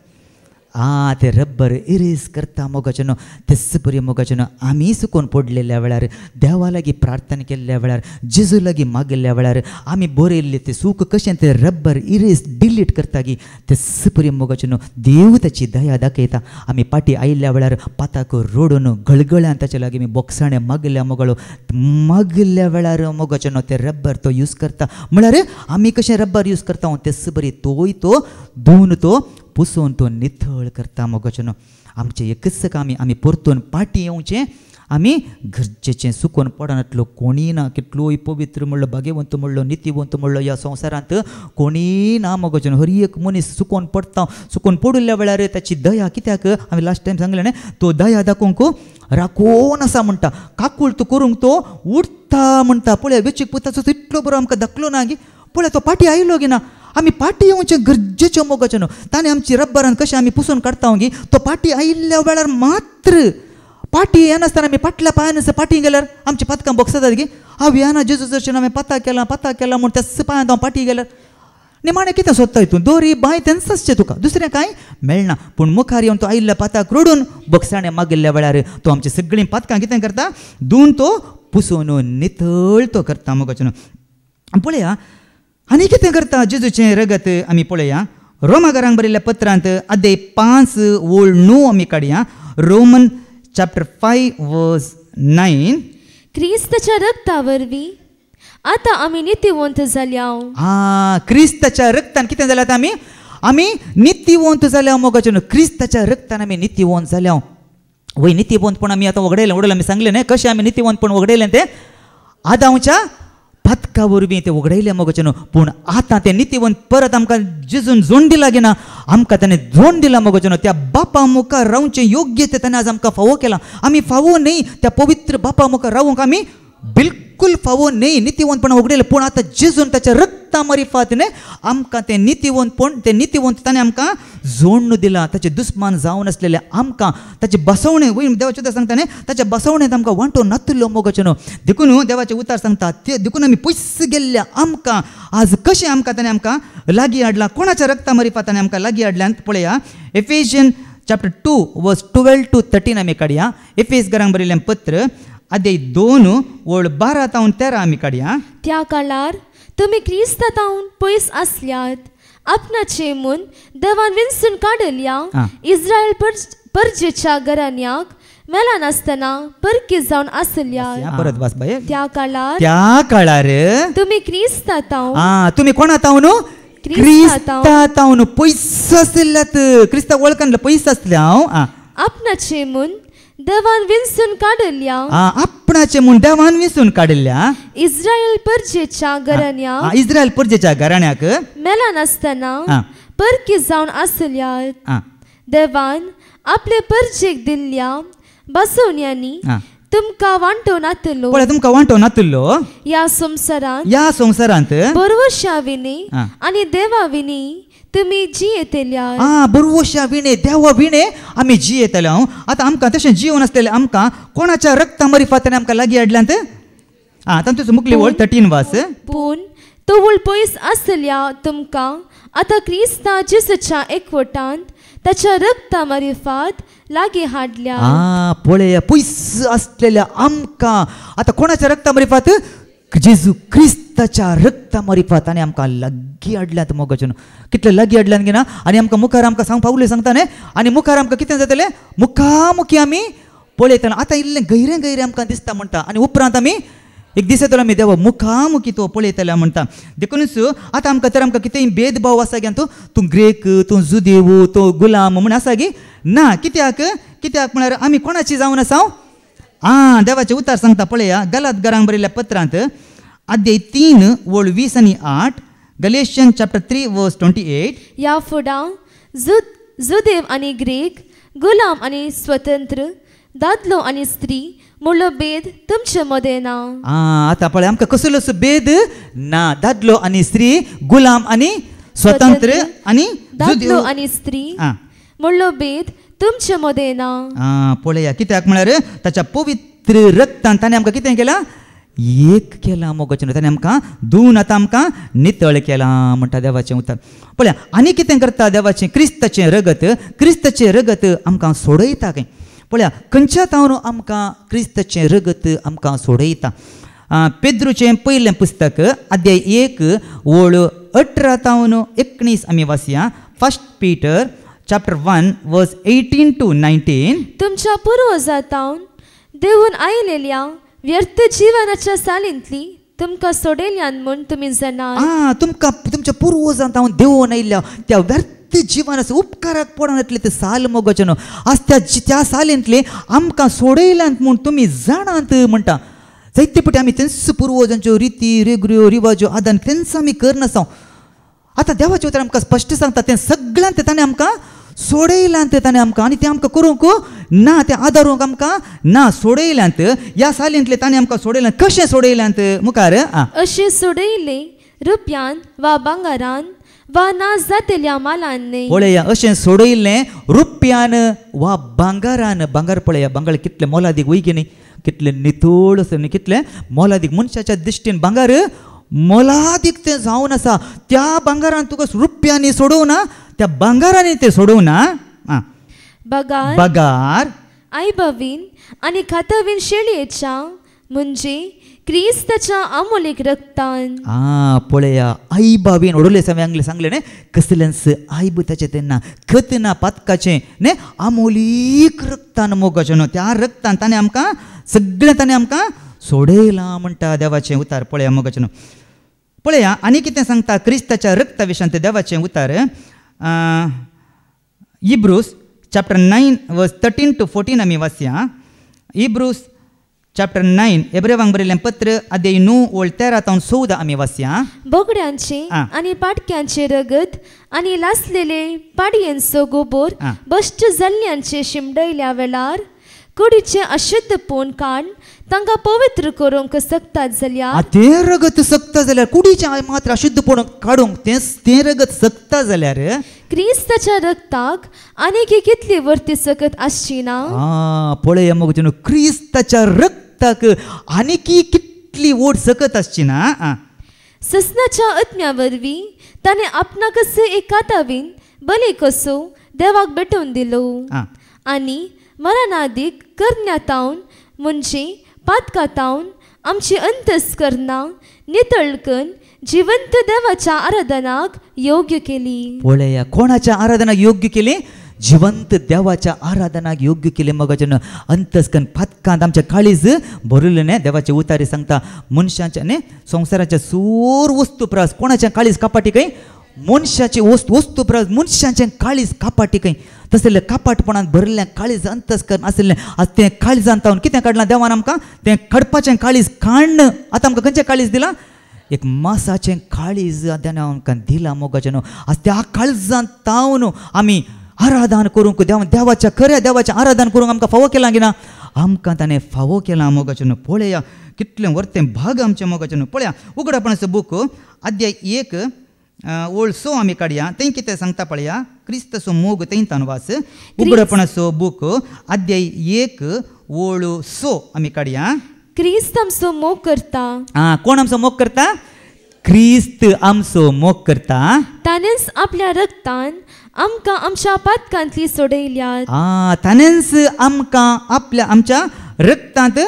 [SPEAKER 1] तें रब्बर इरेज करता मोगाचें तेच बरें मोगाचें आमी सुकोवन पडलेल्या वेळार देवा लागीं प्रार्थना केल्ल्या वेळार जेजू लागीं मागिल्ल्या वेळार आमी बरयल्लें तें सूख कशें तें रब्बर इरेज डिलीट करता गी तेच बरें मोगाचें देव ताची दया दाखयता आमी पाटी आयिल्ल्या वेळार पाताक रोडून गळगळ्यान ताचे लागीं आमी बोक्साणें मागिल्ल्या मोगाळो मागिल्ल्या वेळार मोगाचें तें रब्बर तो यूज करता म्हळ्यार आमी कशें रब्बर यूज करता तेच बरें तोय तो धुवन तो पुसून तो नितळ करता मोगाचें आमचें एकच काम आमी परतून पाटी येवचें आमी गरजेचें सुकोवन पडनातलो कोणी ना कितलोय पवित्र म्हणलो भाग्यवंत म्हणलो नितीवंत म्हणलो ह्या संवसारांत कोणी ना मोगाचें हर एक मनीस सुकोवन पडटा सुकोवन पडिल्ल्या वेळार ताची दया कित्याक हांवें लास्ट टायम सांगलें न्ही तो दया दाखोवंक राखोवन आसा म्हणटा काकूळ तो करूंक तो उठता म्हणटा पळय वेचीक पुताचो इतलो बरो आमकां दाखलो ना गी पळय तो पाटी आयलो गी ना आमी पाटी येवचें गरजेचें मोगाचें ताणें आमची रब्बरान कशें आमी पुसून काडटा गी तो पाटी आयिल्ल्या वेळार मात्र पाटी येनासतना आमी फाटल्या पांयान पाटी गेल्यार आमची पातकां बोगसतात गी हांव येना जेजू दर्शन हांवें पाता केला म्हूण त्या पांयान हांव पाटी गेल्यार निमाणें कितें सोदता हितून दोरी बांय तेंच आसचें तुका दुसरें कांय मेळना पूण मुखार येवन तो आयिल्ल्या पाताक रोडून बोगसाणें मागिल्ल्या वेळार तो आमची सगळीं पातकां कितें करता धुवन तो पुसून नितळ तो करता मोगाचें पळया आनी कितें करता जेजूचें रगत आमी पळया रोमाकारांक बरयल्ल्या पत्रांत अध्याय 5:9 आमी काडया रोमन चॅप्टर 5:9
[SPEAKER 2] क्रिस्ताच्या रक्ता वरवीं आतां आमी नित्यवंत जाल्या
[SPEAKER 1] क्रिस्ताच्या रक्तान कितें जाल्यात आमी नित्यवंत जाल्या मोगाचें क्रिस्ताच्या रक्तान आमी नित्यवंत जाल्या वय नित्यवंतपण आमी आतां वगडयलें वडल आमी सांगलें न्ही कशें आमी नित्यवंतपण वगडयलें तें आदांच्या पातका वरवीं तें वगडयलें मोगाचें पूण आतां तें नित्यवंत परत आमकां जेजून जोड दिला गे ना आमकां ताणें जोड दिला मोगाचें त्या बापा मुखार रावचें योग्य तें ताणें आज आमकां फावो केलां आमी फावो न्ही त्या पवित्र बापा मुखार रावूंक आमी बिलकुल फावो न्ही नित्यवंतपण वगडयलें पूण आतां जेजून ताच्या रक्ता मारिफात न्ही आमकां तें नित्यवंत ताणें आमकां जोडून दिलां ताचें दुस्मान जावन आसलेलें आमकां ताचें बसवणें वयर देवाचें उतर सांगता न्ही ताच्या बसवणेंत आमकां वांटो नातलो मोगाचें देखून देवाचें उतार सांगता तें देखून आमी पयस गेल्ल्या आमकां आज कशें आमकां ताणें आमकां लागीं हाडलां कोणाच्या रक्ता मारिफात ताणें आमकां लागीं हाडल्यान पळया एफेसियन चॅप्टर 2:12-13 आमी काडया एफेसकारांक बरयल्लें पत्र अध्याय 2:12-13 आमी काडया
[SPEAKER 2] त्या काळार तुमी क्रिस्तांतावन पयस आसल्यात आपणाचे मन देवान विंचून काडल्या इस्रायल परजेच्या घराण्याक मेला नासतना परकी जावन आसल्या त्या काळार तुमी क्रिस्तांतावन
[SPEAKER 1] तुमी कोणातावन क्रिस्तांतावन पयस आसल्यात क्रिस्तांव वळखन पयस आसल्या
[SPEAKER 2] आपणाचे मन देवान विंचून काडल्या
[SPEAKER 1] आपणाचे म्हूण देवान विंचून काडल्या
[SPEAKER 2] इस्रायल परजेच्या घराण्याक मेला नासतना परकी जावन आसल्यात देवान आपले परजेक दिल्ल्या बसवण्यांनी तुमकां वांटो नातलो ह्या संवसारांत बरवशा विने आनी देवा विनी तुमी जियेतल्या
[SPEAKER 1] बरवशा विणे देवा विणे आमी जियेतल्या आतां आमकां तशें जिवन आसलेलें आमकां कोणाच्या रक्ता मारिफातान आमकां लागीं हाडल्यांत तांचो मुखली वळ 13 वास
[SPEAKER 2] पूण तोवूळ पयस आसल्या तुमकां आतां क्रिस्ता जेसूच्या एकवटांत ताच्या रक्ता मारिफात लागीं हाडल्या
[SPEAKER 1] पळया पयस आसलेल्या आमकां आतां कोणाच्या रक्ता मारिफात जेजू क्रिस्ताच्या रक्ता मारिफात ताणें आमकां लागीं हाडल्यात मोगाचें कितलें लागीं हाडल्यान गे ना आनी आमकां मुखार आमकां पावलें सांगता न्ही आनी मुखार आमकां कितें जातलें मुखामुखी आमी पळयतना आतां इल्लें गैरें आमकां दिसता म्हणटा आनी उपरांत आमी एक दीस येतलो आमी देवा मुखामुखी तो पळयतले म्हणटा देखूनच आतां आमकां तर आमकां कितेंय भेदभाव आसा गे तूं ग्रेक तूं जुदेव तूं गुलाम म्हण आसा गे ना कित्याक म्हळ्यार आमी कोणाची जावन आसा देवाचें उतार सांगता पळया गलात घरांक बरयल्ल्या पत्रांत अध्याय 3 ओळ 20 आनी 8 गलेशियन चॅप्टर 3 वर्स 28
[SPEAKER 2] ह्या फुडां जुदेव आनी ग्रीक गुलाम आनी स्वतंत्र दादलो आनी स्त्री म्हणलो भेद तुमचे मदें ना
[SPEAKER 1] आतां पळय आमकां कसलो भेद ना दादलो आनी स्त्री गुलाम आनी स्वतंत्र आनी
[SPEAKER 2] दादलो आनी स्त्री म्हणलो भेद तुमचे मदें ना
[SPEAKER 1] पळया कित्याक म्हळ्यार ताच्या पवित्र रक्तान ताणें आमकां कितें केलां एक केला मोगाचें ताणें आमकां धुवन आतां आमकां नितळ केलां म्हणटा देवाचें उतर पळया आनी कितें करता देवाचें क्रिस्ताचें रगत आमकां सोडयता खंय पळया खंयच्या तावन आमकां क्रिस्ताचें रगत आमकां सोडयता पेद्रूचें पयलें पुस्तक अध्याय 1 ओळ 18 तावन 19 आमी वाचया फर्स्ट पीटर चॅप्टर 1 वर्स 18 to 19
[SPEAKER 2] तुमच्या पुर्वजांतावन देवून आयलेल्या व्यर्थ जिवनाच्या सालींतली तुमकां सोडयल्यान म्हूण तुमी जाणात
[SPEAKER 1] तुमकां तुमच्या पुर्वजांतावन देवून आयिल्ल्या त्या व्यर्थ जिवनाचो उपकाराक पडनातले ते साल मोगाचे न्हू आज त्या सालींतले आमकां सोडयल्यान म्हूण तुमी जाणात म्हणटा जायते फावटी आमी तेंच पुर्वजांच्यो रिती रेगऱ्यो रिवाज्यो आदान तेंच आमी करनासा आतां देवाचें उतर आमकां स्पश्ट सांगता तें सगळ्यांत ताणें आमकां सोडयल्यांत ताणें आमकां आनी तें आमकां करूंक ना तें आदारूंक आमकां ना सोडयल्यांत ह्या सालींतले ताणें आमकां सोडयल्यां कशें सोडयल्यांत मुखार
[SPEAKER 2] अशें सोडयले रुपयान वा भांगारान वा नाश जातल्या मालान न्ही
[SPEAKER 1] पळया अशें सोडयल्लें रुपयान वा भांगारान भांगार पळया भांगार कितलें मोलादीक वय न्ही कितलें नितळ आसा न्ही कितलें मोलादीक मनशाच्या दिश्टीन भांगार मोलादीक तें जावन आसा त्या भांगारान तुका रुपयांनी सोडोवना त्या भांगारांनी तें सोडोवना बगार
[SPEAKER 2] आईबावीन आनी खातावीन शेळयेच्या म्हणजे क्रिस्ताच्या अमोलीक रक्तान
[SPEAKER 1] पळया आई बाबीन ओडोले सांगले न्ही कसलेंच आयब ताचें तेन्ना खत ना पातकाचें न्ही अमोलीक रक्तान मोगाचें न्हू त्या रक्तान ताणें आमकां सगळें ताणें आमकां सोडयलां म्हणटा देवाचें उतार पळया मोगाचें न्हू पळया आनी कितें सांगता क्रिस्ताच्या रक्ता विशयांत देवाचें उतार इब्रूस चॅप्टर 9 वर्स 13 to 14 आमी वाचया इब्रूस चॅप्टर 9 एब्रेवांक बरयल्लें पत्र अध्याय 9 ओळ 13 तावन 14 आमी वाचया
[SPEAKER 2] बोगड्यांचे आनी पाटक्यांचे रगत आनी लासलेले पाडयेंचो गोबोर बश्ट जाल्ल्यांचे शिमडयल्या वेळार कुडीचे अशुद्धपण काण तांकां पवित्र करूंक सकतात जाल्यार
[SPEAKER 1] तें रगत सकता जाल्यार कुडीचें मात्र अशुद्धपण काडूंक तें रगत सकता जाल्यार
[SPEAKER 2] क्रिस्ताच्या रक्ताक आनीक कितली वर्ती सकत आसची ना
[SPEAKER 1] पळय मग क्रिस्ताच्या रक्ताक आनीक कितली ओड सकत आसची ना
[SPEAKER 2] ससनाच्या आत्म्या वरवीं ताणें आपणाकच एक कातावीन बली कसो देवाक भेटोवन दिलो आनी मरणादीक करण्यातावन म्हणजे पातकातावन आमची अंतस्करणां नितळकन जिवंत देवाच्या आराधनाक योग्य केली
[SPEAKER 1] पळया कोणाच्या आराधनाक योग्य केली जिवंत देवाच्या आराधनाक योग्य केले मगाच्यान अंतस्कन पातकांत आमच्या काळीज भरलें न्ही देवाचे उतारी सांगता मनशाच्या न्ही संवसाराच्या सोर वस्तू प्रास कोणाच्या काळीज कापाटी खंय मनशाची वस्तू प्रास मनशाचें काळीज कापाटी खंय तसलें कापाटपणान भरलें काळीज अंतस्करण आसलें आज तें काळीजान तावन कितें काडलां देवान आमकां तें काडपाचें काळीज काडन आतां आमकां खंयचें काळीज दिलां एक मासाचें काळीज आतां आमकां दिलां मोगाचें न्हू आज त्या काळजान तावन आमी आराधन करूंक देवाच्या खऱ्या देवाचें आराधन करूंक आमकां फावो केलां की ना आमकां ताणें फावो केलां मोगाचें न्हू पळया कितलें वर्तें भाग आमचें मोगाचें न्हू पळया उगडापणाचो बूक अध्याय 1 ओळ 6 आमी काडया थंय कितें सांगता पळया क्रिस्ताचो मोग थंय तानवास उगडपणाचो बूक अध्याय 1 ओळ 6 आमी काडया
[SPEAKER 2] क्रिस्त आमचो मोग करता
[SPEAKER 1] कोण आमचो मोग करता क्रिस्त आमचो मोग करता
[SPEAKER 2] ताणेंच आपल्या रक्तान आमकां आमच्या पातकांतली सोडयल्यात
[SPEAKER 1] ताणेंच आमकां आमच्या रक्तांत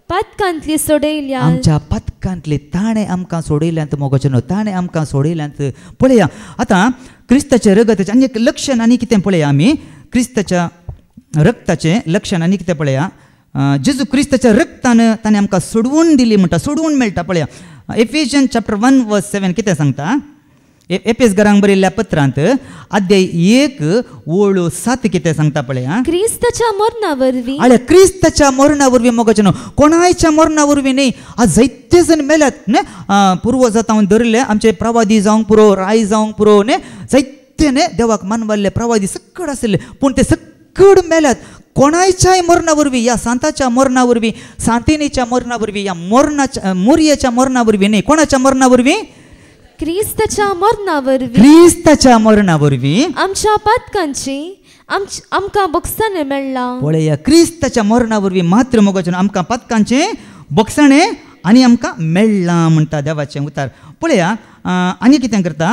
[SPEAKER 2] पातकांतली सोडयल्यात
[SPEAKER 1] आमच्या पातकांतली ताणें आमकां सोडयल्यांत मोगाचें न्हू ताणें आमकां सोडयल्यांत पळया आतां क्रिस्ताचें रगताचें आनी एक लक्षण आनी कितें पळया आमी क्रिस्ताच्या रक्ताचें लक्षण आनी कितें पळया जेजू क्रिस्ताच्या रक्तान ताणें आमकां सोडवून दिली म्हणटा, सोडवून मेळटा. पळया एफिशियन चॅप्टर 1 वर्स 7 कितें सांगता? एपेस घरांक बरयल्ल्या पत्रांत अध्याय 1 ओळ 7 कितें सांगता पळया?
[SPEAKER 2] क्रिस्ताच्या मरणा वरवीं
[SPEAKER 1] आल्या क्रिस्ताच्या मरणा वरवीं मोगाचें कोणाच्या मरणा वरवीं न्ही. आज जायते जण मेल्यात न्ही. पुर्वजां तावन धरले आमचे प्रवादी जावंक पुरो, राय जावंक पुरो न्ही, जायते न्ही देवाक मानवाल्ले प्रवादी सकड आसले, पूण ते सकड मेल्यात कोणाच्याय मरणा वरवीं, या सांताच्या मरणा वरवीं, सांतिनीच्या मरणा वरवीं, या मरणाच्या मोरयेच्या मरणा वरवीं न्ही. कोणाच्या मरणा वरवीं?
[SPEAKER 2] क्रिस्ताच्या मरणा वरवीं.
[SPEAKER 1] क्रिस्ताच्या मरणा वरवीं
[SPEAKER 2] आमच्या पातकांची आमकां बक्षाणे मेळ्ळा.
[SPEAKER 1] पळया क्रिस्ताच्या मरणा वरवीं मात्र मोगाचें आमकां पातकांचें बक्षाणें आनी आमकां मेळ्ळां म्हणटा देवाचें उतार. पळया आनी कितें करता,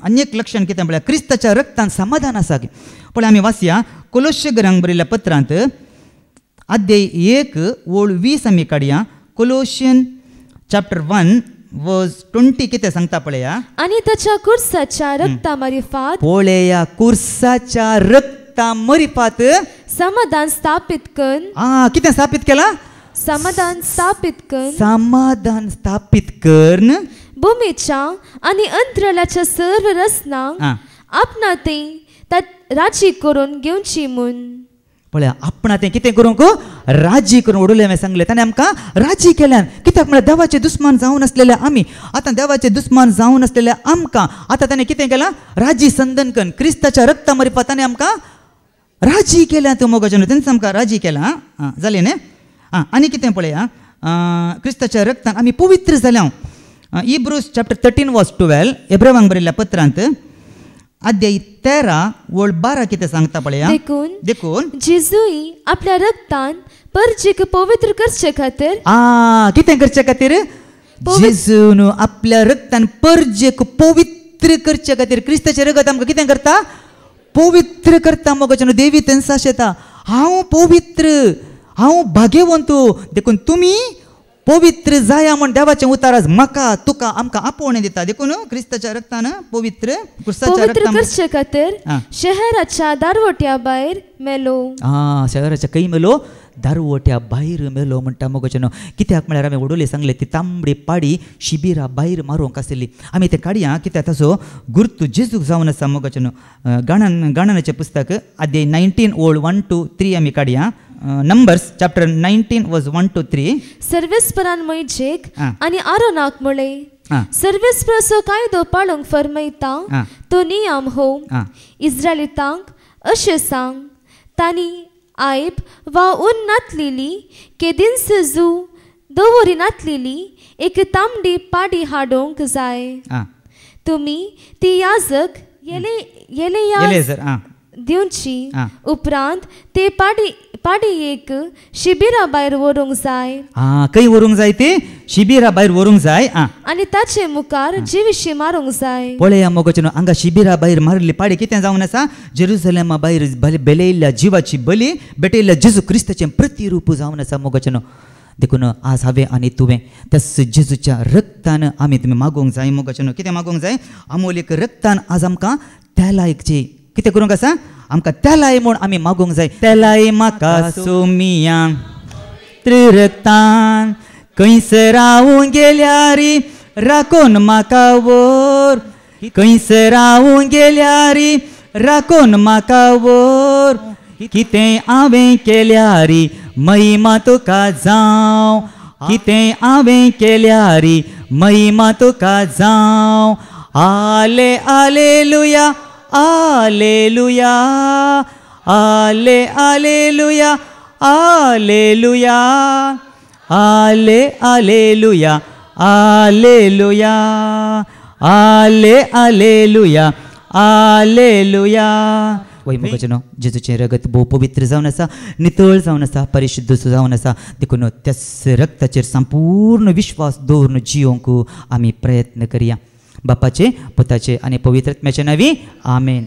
[SPEAKER 1] आनी एक लक्षण कितें पळया, क्रिस्ताच्या रक्तान समाधान आसा. पळय आमी वाचया कोलोस्य घरांक बरयल्ल्या पत्रांत अध्याय 1 ओळ 20 आमी काडया. कोलोशियन चॅप्टर 1 वर्स 20 कितें सांगता पळया?
[SPEAKER 2] आनी ताच्या कुर्साच्या रक्ता मारिफात,
[SPEAKER 1] पळया कुर्साच्या रक्ता मरिफात
[SPEAKER 2] समाधान स्थापीत करून.
[SPEAKER 1] कितें स्थापीत केला?
[SPEAKER 2] समाधान स्थापीत करून.
[SPEAKER 1] समाधान स्थापीत करून
[SPEAKER 2] भुमीच्या आनी अंतराळाच्या सर्व रचनांक आपणा ते राजी करून घेवची म्हूण.
[SPEAKER 1] पळया आपणा तें कितें करूंक राजी करून उडोवलें हांवें सांगलें. ताणें आमकां राजी केल्यान. कित्याक म्हळ्यार देवाचे दुस्मान जावन आसलेले आमी, आतां देवाचे दुस्मान जावन आसलेले आमकां आतां ताणें कितें केलां? राजी संदन करून क्रिस्ताच्या रक्ता मरिफात ताणें आमकां राजी केल्या. तो मोगाचें तेंच आमकां राजी केलां. जालें न्ही. आनी कितें पळया, क्रिस्ताच्या रक्तान आमी पवित्र जाल्या. इब्रूस चॅप्टर 13 वर्स 12 एब्रावांक बरयल्ल्या पत्रांत अध्याय 13 ओळ 12 कितें सांगता पळया? देखून
[SPEAKER 2] जेजूय आपल्या रक्तान परजेक पवित्र करचे खातीर.
[SPEAKER 1] कितें करचे खातीर? जेजून आपल्या रक्तान परजेक पवित्र करचे खातीर. क्रिस्ताचें रगत आमकां कितें करता? पवित्र करता. मोगाचें देवी तेंस येता हांव पवित्र, हांव भाग्यवंतू. देखून तुमी पवित्र जाया म्हण देवाचें उतार आज म्हाका तुका आमकां आपोवणें दिता. देखून क्रिस्ताच्या रक्तान पवित्र
[SPEAKER 2] करचे खातीर शहराच्या दारवट्या भायर मेलो.
[SPEAKER 1] शहराच्या खंय मेलो? दारवट्या भायर मेलो म्हणटा मोगाचें. कित्याक म्हळ्यार हांवें उडोवलें सांगलें ती तांबडी पाडी शिबिरां भायर मारूंक आसली. आमी तें काडया कित्याक ताचो गुर्तू जेजूक जावन आसा मोगाचें. गाणनाचें पुस्तक अध्याय 19 ओळ 1 to 3 आमी काडया. नंबर्स चॅप्टर 19 वर्स 1 to 3.
[SPEAKER 2] सर्वेस्परान मैजेक आनी आरोनाक म्हळे सर्वेस्पराचो कायदो पाळूंक फरमायता तो नियम हो. इस्रायलितांक अशें सांग, तांणी आयब वा ऊन नातलेली केदीन सजू दवरी नातलेली एक तांबडी पाडी हाडूंक जाय. तुमी ती याजक येलेयाजर दिवची. उपरांत ते पाडी एक शिबिरा भायर व्हरूंक जाय.
[SPEAKER 1] खंय व्हरूंक जाय? ते शिबिरा भायर व्हरूंक जाय.
[SPEAKER 2] आनी ताचे मुखार जिविशी मारूंक जाय.
[SPEAKER 1] पळया मोगाचें हांगा शिबिरा भायर मारिल्ली पाडी कितें जावन आसा? जेरुसलेमा भायर बेलयल्ल्या जिवाची बली भेटयल्ल्या जेजू क्रिस्ताचें प्रतिरूप जावन आसा मोगाचें. देखून आज हांवें आनी तुवें त्या जेजूच्या रक्तान आमी तुमी मागोवंक जाय मोगाचें. कितें मागोवंक जाय? अमोलीक रक्तान आज आमकां त्या लायकची कितें करूंक आसा? आमकां तेलाय म्हूण आमी मागोवंक जाय. तेलाय म्हाका सोमिया रक्तान खंयसर रावूंक गेल्यारी राखोन म्हाका व्हर. खंयसर रावूंक गेल्यारी राखोन म्हाका व्हर. कितें हांवें केल्यारी महिमा तुका जावं. कितें हांवें केल्यारी महिमा तुका जावं. आले आलेलुया आलेलुया आले आलेलुया आलेलुया आले आलेलुया आलेलुया आले आलेलुया आलेलुया. वय मोगाचें जेजूचें रगत भोव पवित्र जावन आसा, नितळ जावन आसा, परिशुद्ध जावन आसा. देखून त्या रक्ताचेर संपूर्ण विश्वास दवरून जियोंक आमी प्रयत्न करया. बापाचे, पुताचे आनी पवित्र आत्म्याचे नांवी आमेन.